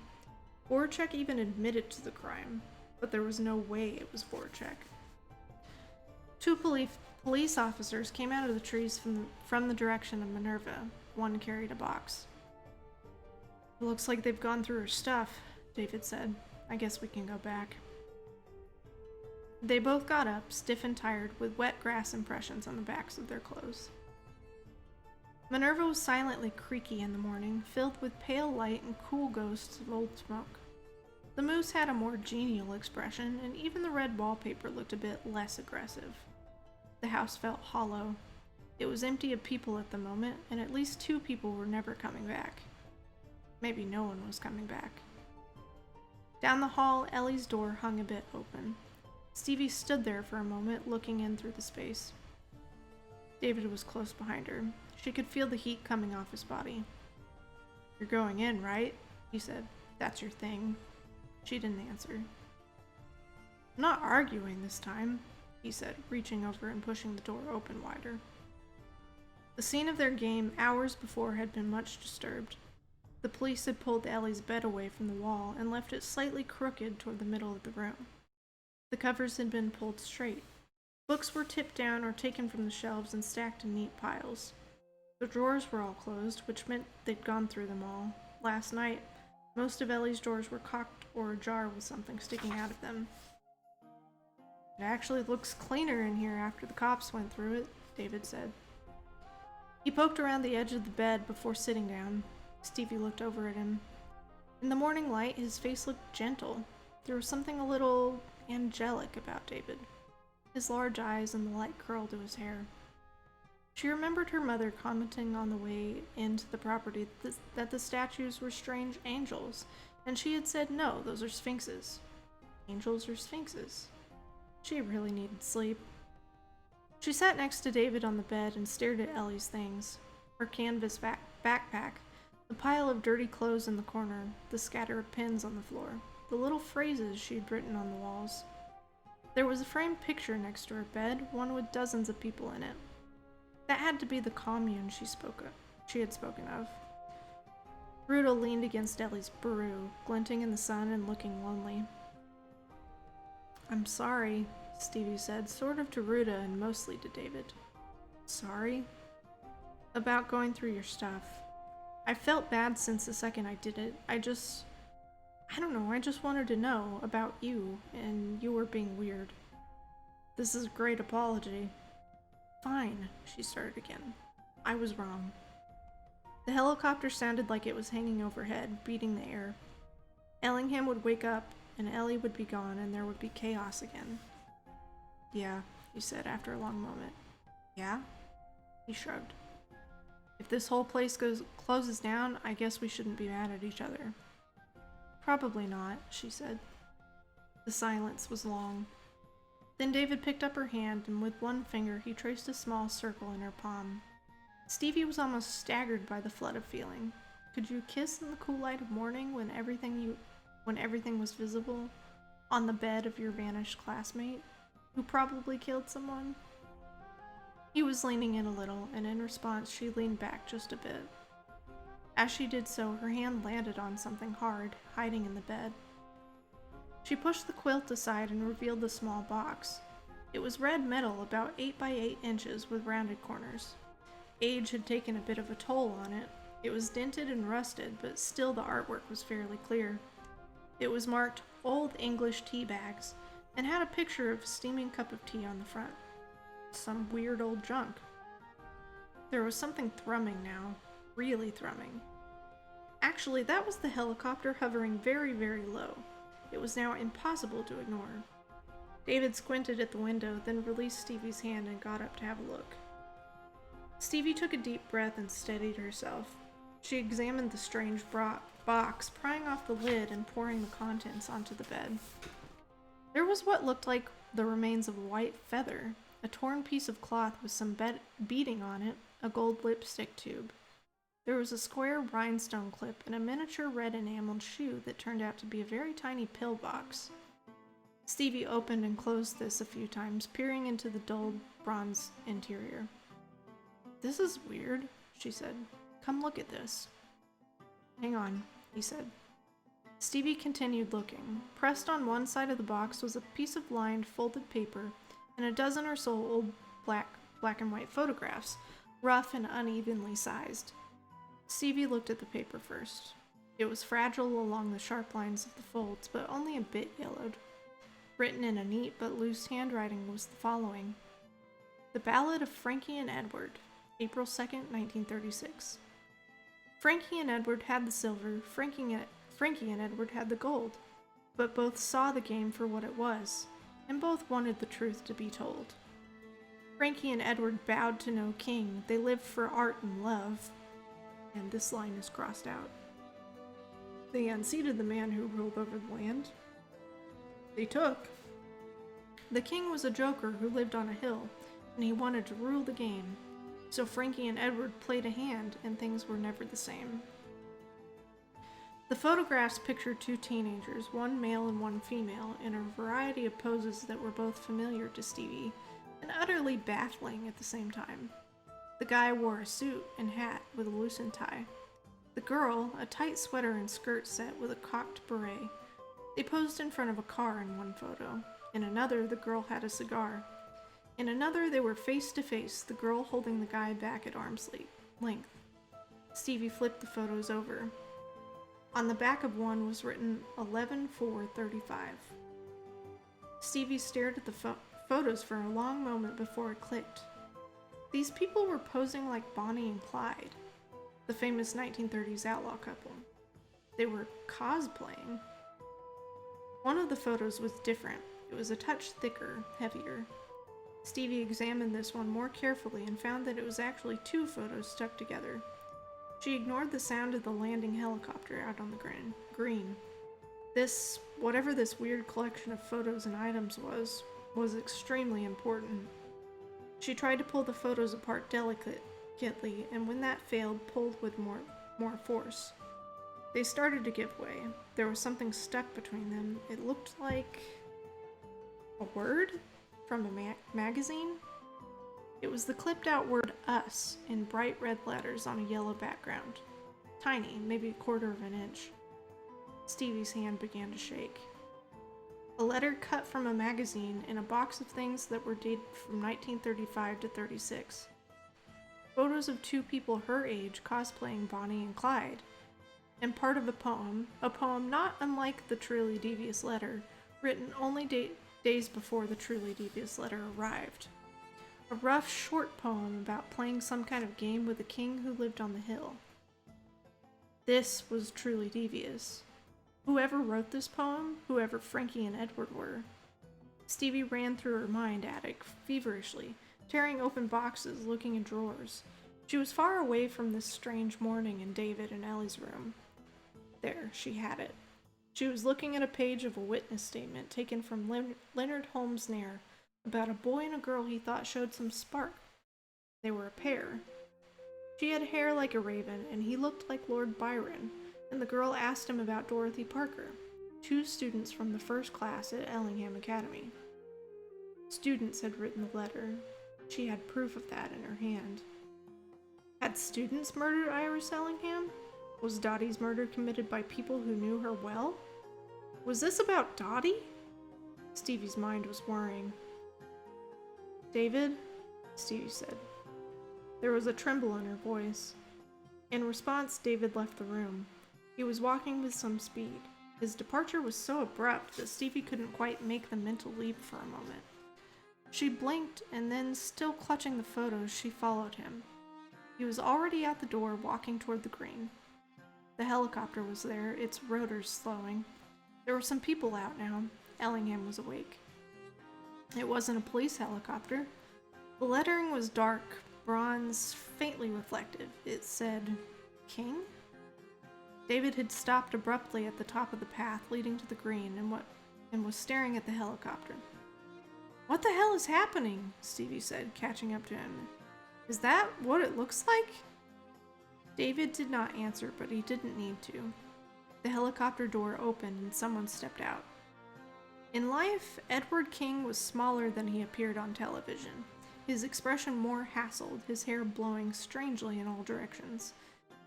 Voracek even admitted to the crime, but there was no way it was Voracek. Two police officers came out of the trees from the direction of Minerva. One carried a box. Looks like they've gone through her stuff, David said. I guess we can go back. They both got up, stiff and tired, with wet grass impressions on the backs of their clothes. Minerva was silently creaky in the morning, filled with pale light and cool ghosts of old smoke. The moose had a more genial expression, and even the red wallpaper looked a bit less aggressive. The house felt hollow. It was empty of people at the moment, and at least 2 people were never coming back. Maybe no one was coming back. Down the hall, Ellie's door hung a bit open. Stevie stood there for a moment, looking in through the space. David was close behind her. She could feel the heat coming off his body. You're going in, right? He said. That's your thing. She didn't answer. I'm not arguing this time, he said, reaching over and pushing the door open wider. The scene of their game hours before had been much disturbed. The police had pulled Ellie's bed away from the wall and left it slightly crooked toward the middle of the room. The covers had been pulled straight. Books were tipped down or taken from the shelves and stacked in neat piles. The drawers were all closed, which meant they'd gone through them all. Last night, most of Ellie's drawers were cocked or ajar with something sticking out of them. It actually looks cleaner in here after the cops went through it, David said. He poked around the edge of the bed before sitting down. Stevie looked over at him. In the morning light, his face looked gentle. There was something a little angelic about David. His large eyes and the light curl to his hair. She remembered her mother commenting on the way into the property that the statues were strange angels, and she had said no, those are sphinxes. Angels or sphinxes? She really needed sleep. She sat next to David on the bed and stared at Ellie's things. Her canvas backpack, the pile of dirty clothes in the corner, the scatter of pins on the floor, the little phrases she'd written on the walls. There was a framed picture next to her bed, one with dozens of people in it. That had to be the commune she had spoken of. Ruta leaned against Ellie's bureau, glinting in the sun and looking lonely. I'm sorry, Stevie said, sort of to Ruta and mostly to David. Sorry? About going through your stuff. I felt bad since the second I did it. I just wanted to know about you, and you were being weird. This is a great apology. Fine, she started again. I was wrong. The helicopter sounded like it was hanging overhead, beating the air. Ellingham would wake up, and Ellie would be gone, and there would be chaos again. Yeah, he said after a long moment. Yeah? He shrugged. If this whole place closes down, I guess we shouldn't be mad at each other. Probably not, she said. The silence was long. Then David picked up her hand, and with one finger he traced a small circle in her palm. Stevie was almost staggered by the flood of feeling. Could you kiss in the cool light of morning when everything was visible? On the bed of your vanished classmate, who probably killed someone? He was leaning in a little, and in response she leaned back just a bit. As she did so, her hand landed on something hard, hiding in the bed. She pushed the quilt aside and revealed the small box. It was red metal, about 8 by 8 inches, with rounded corners. Age had taken a bit of a toll on it. It was dented and rusted, but still the artwork was fairly clear. It was marked Old English Tea Bags, and had a picture of a steaming cup of tea on the front. Some weird old junk. There was something thrumming now, really thrumming. Actually, that was the helicopter hovering very, very low. It was now impossible to ignore. David squinted at the window, then released Stevie's hand and got up to have a look. Stevie took a deep breath and steadied herself. She examined the strange box, prying off the lid and pouring the contents onto the bed. There was what looked like the remains of a white feather, a torn piece of cloth with some beading on it, a gold lipstick tube. There was a square rhinestone clip and a miniature red enameled shoe that turned out to be a very tiny pill box. Stevie opened and closed this a few times, peering into the dull bronze interior. This is weird, she said. Come look at this. Hang on, he said. Stevie continued looking. Pressed on one side of the box was a piece of lined, folded paper and a dozen or so old black and white photographs, rough and unevenly sized. Stevie looked at the paper first. It was fragile along the sharp lines of the folds, but only a bit yellowed. Written in a neat but loose handwriting was the following. The Ballad of Frankie and Edward, April 2nd, 1936. Frankie and Edward had the silver, Frankie and Edward had the gold, but both saw the game for what it was, and both wanted the truth to be told. Frankie and Edward bowed to no king, they lived for art and love, and this line is crossed out. They unseated the man who ruled over the land. They took. The king was a joker who lived on a hill, and he wanted to rule the game. So Frankie and Edward played a hand, and things were never the same. The photographs pictured two teenagers, one male and one female, in a variety of poses that were both familiar to Stevie, and utterly baffling at the same time. The guy wore a suit and hat with a loosened tie. The girl, a tight sweater and skirt set with a cocked beret. They posed in front of a car in one photo. In another, the girl had a cigar. In another, they were face to face, the girl holding the guy back at arm's length. Stevie flipped the photos over. On the back of one was written 11/4/35. Stevie stared at the photos for a long moment before it clicked. These people were posing like Bonnie and Clyde, the famous 1930s outlaw couple. They were cosplaying. One of the photos was different. It was a touch thicker, heavier. Stevie examined this one more carefully and found that it was actually two photos stuck together. She ignored the sound of the landing helicopter out on the green. This, whatever this weird collection of photos and items was extremely important. She tried to pull the photos apart delicately, and when that failed, pulled with more force. They started to give way. There was something stuck between them. It looked like a word from a magazine. It was the clipped out word "us" in bright red letters on a yellow background. Tiny, maybe a quarter of an inch. Stevie's hand began to shake. A letter cut from a magazine in a box of things that were dated from 1935 to 36. Photos of two people her age cosplaying Bonnie and Clyde. And part of a poem not unlike the Truly Devious letter, written only days before the Truly Devious letter arrived. A rough, short poem about playing some kind of game with a king who lived on the hill. This was Truly Devious. Whoever wrote this poem, whoever Frankie and Edward were. Stevie ran through her mind attic feverishly, tearing open boxes, looking in drawers. She was far away from this strange morning in David and Ellie's room. There, she had it. She was looking at a page of a witness statement taken from Leonard Holmes' Nair about a boy and a girl he thought showed some spark. They were a pair. She had hair like a raven, and he looked like Lord Byron, and the girl asked him about Dorothy Parker, two students from the first class at Ellingham Academy. Students had written the letter. She had proof of that in her hand. Had students murdered Iris Ellingham? Was Dottie's murder committed by people who knew her well? Was this about Dottie? Stevie's mind was whirring. "David?" Stevie said. There was a tremble in her voice. In response, David left the room. He was walking with some speed. His departure was so abrupt that Stevie couldn't quite make the mental leap for a moment. She blinked, and then, still clutching the photos, she followed him. He was already out the door, walking toward the green. The helicopter was there, its rotors slowing. There were some people out now. Ellingham was awake. It wasn't a police helicopter. The lettering was dark, bronze, faintly reflective. It said, "King?" David had stopped abruptly at the top of the path leading to the green and was staring at the helicopter. "What the hell is happening?" Stevie said, catching up to him. "Is that what it looks like?" David did not answer, but he didn't need to. The helicopter door opened and someone stepped out. In life, Edward King was smaller than he appeared on television, his expression more hassled, his hair blowing strangely in all directions.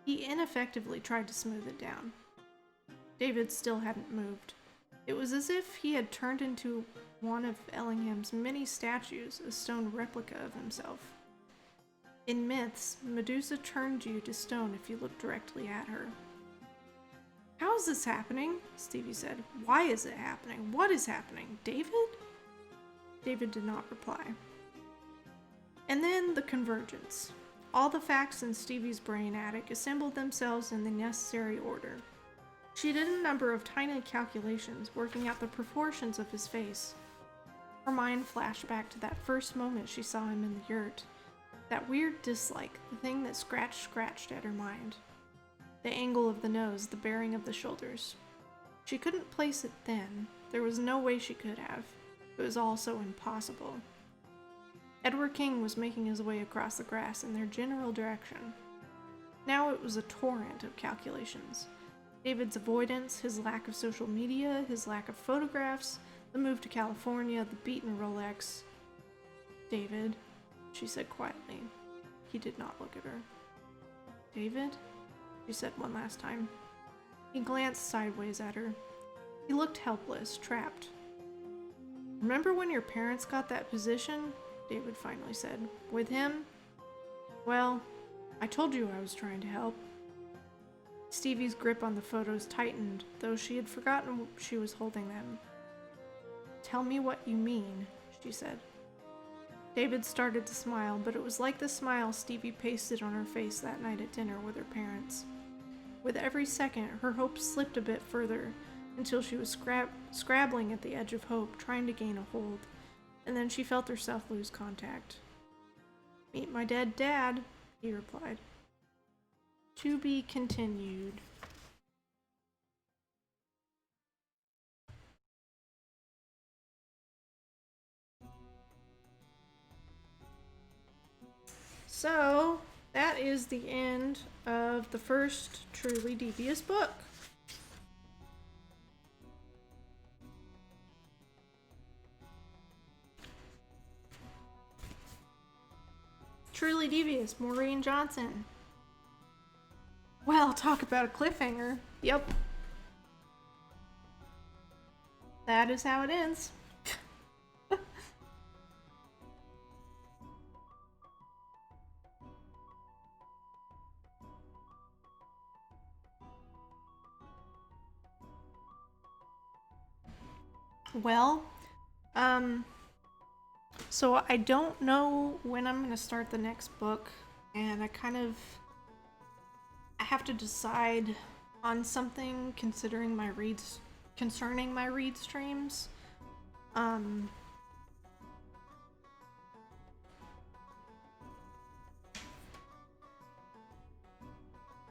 He ineffectively tried to smooth it down. David still hadn't moved. It was as if he had turned into one of Ellingham's many statues, a stone replica of himself. In myths, Medusa turned you to stone if you looked directly at her. "How is this happening?" Stevie said. "Why is it happening? What is happening? David?" David did not reply. And then the convergence. All the facts in Stevie's brain attic assembled themselves in the necessary order. She did a number of tiny calculations, working out the proportions of his face. Her mind flashed back to that first moment she saw him in the yurt. That weird dislike, the thing that scratched at her mind. The angle of the nose, the bearing of the shoulders. She couldn't place it then. There was no way she could have. It was all so impossible. Edward King was making his way across the grass in their general direction. Now it was a torrent of calculations. David's avoidance, his lack of social media, his lack of photographs, the move to California, the beaten Rolex. "David," she said quietly. He did not look at her. "David?" she said one last time. He glanced sideways at her. He looked helpless, trapped. "Remember when your parents got that position?" David finally said. With him? Well, I told you I was trying to help. Stevie's grip on the photos tightened, though she had forgotten she was holding them. Tell me what you mean, she said. David started to smile, but it was like the smile Stevie pasted on her face that night at dinner with her parents. With every second, her hopes slipped a bit further, until she was scrabbling at the edge of hope, trying to gain a hold, and then she felt herself lose contact. Meet my dead dad, he replied. To be continued. So, that is the end of the first Truly Devious book. Truly Devious, Maureen Johnson. Well, talk about a cliffhanger. Yep. That is how it ends. Well, so I don't know when I'm gonna start the next book, and I have to decide on something concerning my read streams.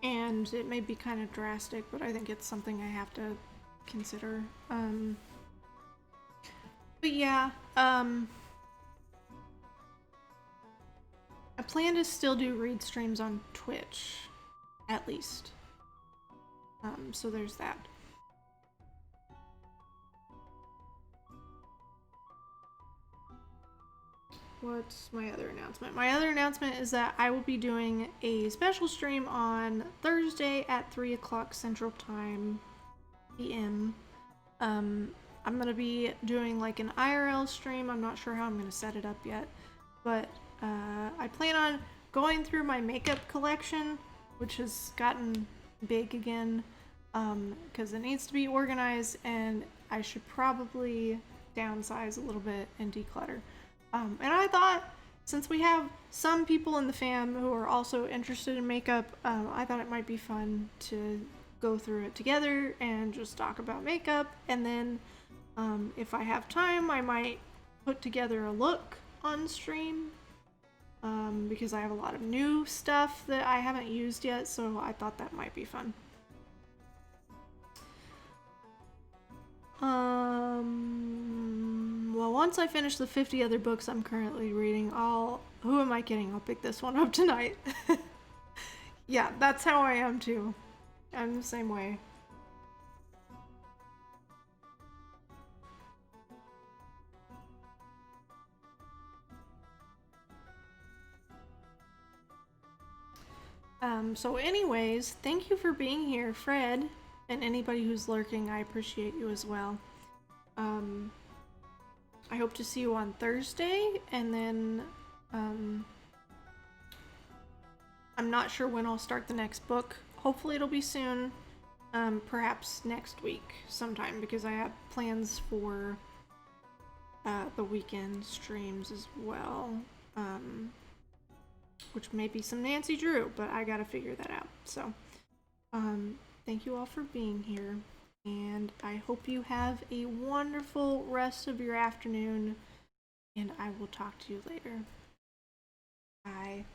And it may be kind of drastic, but I think it's something I have to consider. But yeah, I plan to still do read streams on Twitch, at least. So there's that. What's my other announcement? My other announcement is that I will be doing a special stream on Thursday at 3 o'clock Central Time PM. I'm gonna be doing like an IRL stream. I'm not sure how I'm gonna set it up yet, but I plan on going through my makeup collection, which has gotten big again, because it needs to be organized, and I should probably downsize a little bit and declutter. And I thought, since we have some people in the fam who are also interested in makeup, I thought it might be fun to go through it together and just talk about makeup. And then if I have time, I might put together a look on stream, because I have a lot of new stuff that I haven't used yet, so I thought that might be fun. Well, once I finish the 50 other books I'm currently reading, who am I kidding? I'll pick this one up tonight. Yeah, that's how I am too. I'm the same way. So anyways, thank you for being here, Fred, and anybody who's lurking, I appreciate you as well. I hope to see you on Thursday, and then, I'm not sure when I'll start the next book. Hopefully it'll be soon, perhaps next week sometime, because I have plans for, the weekend streams as well. Which may be some Nancy Drew, but I gotta figure that out. So, thank you all for being here, and I hope you have a wonderful rest of your afternoon, and I will talk to you later. Bye.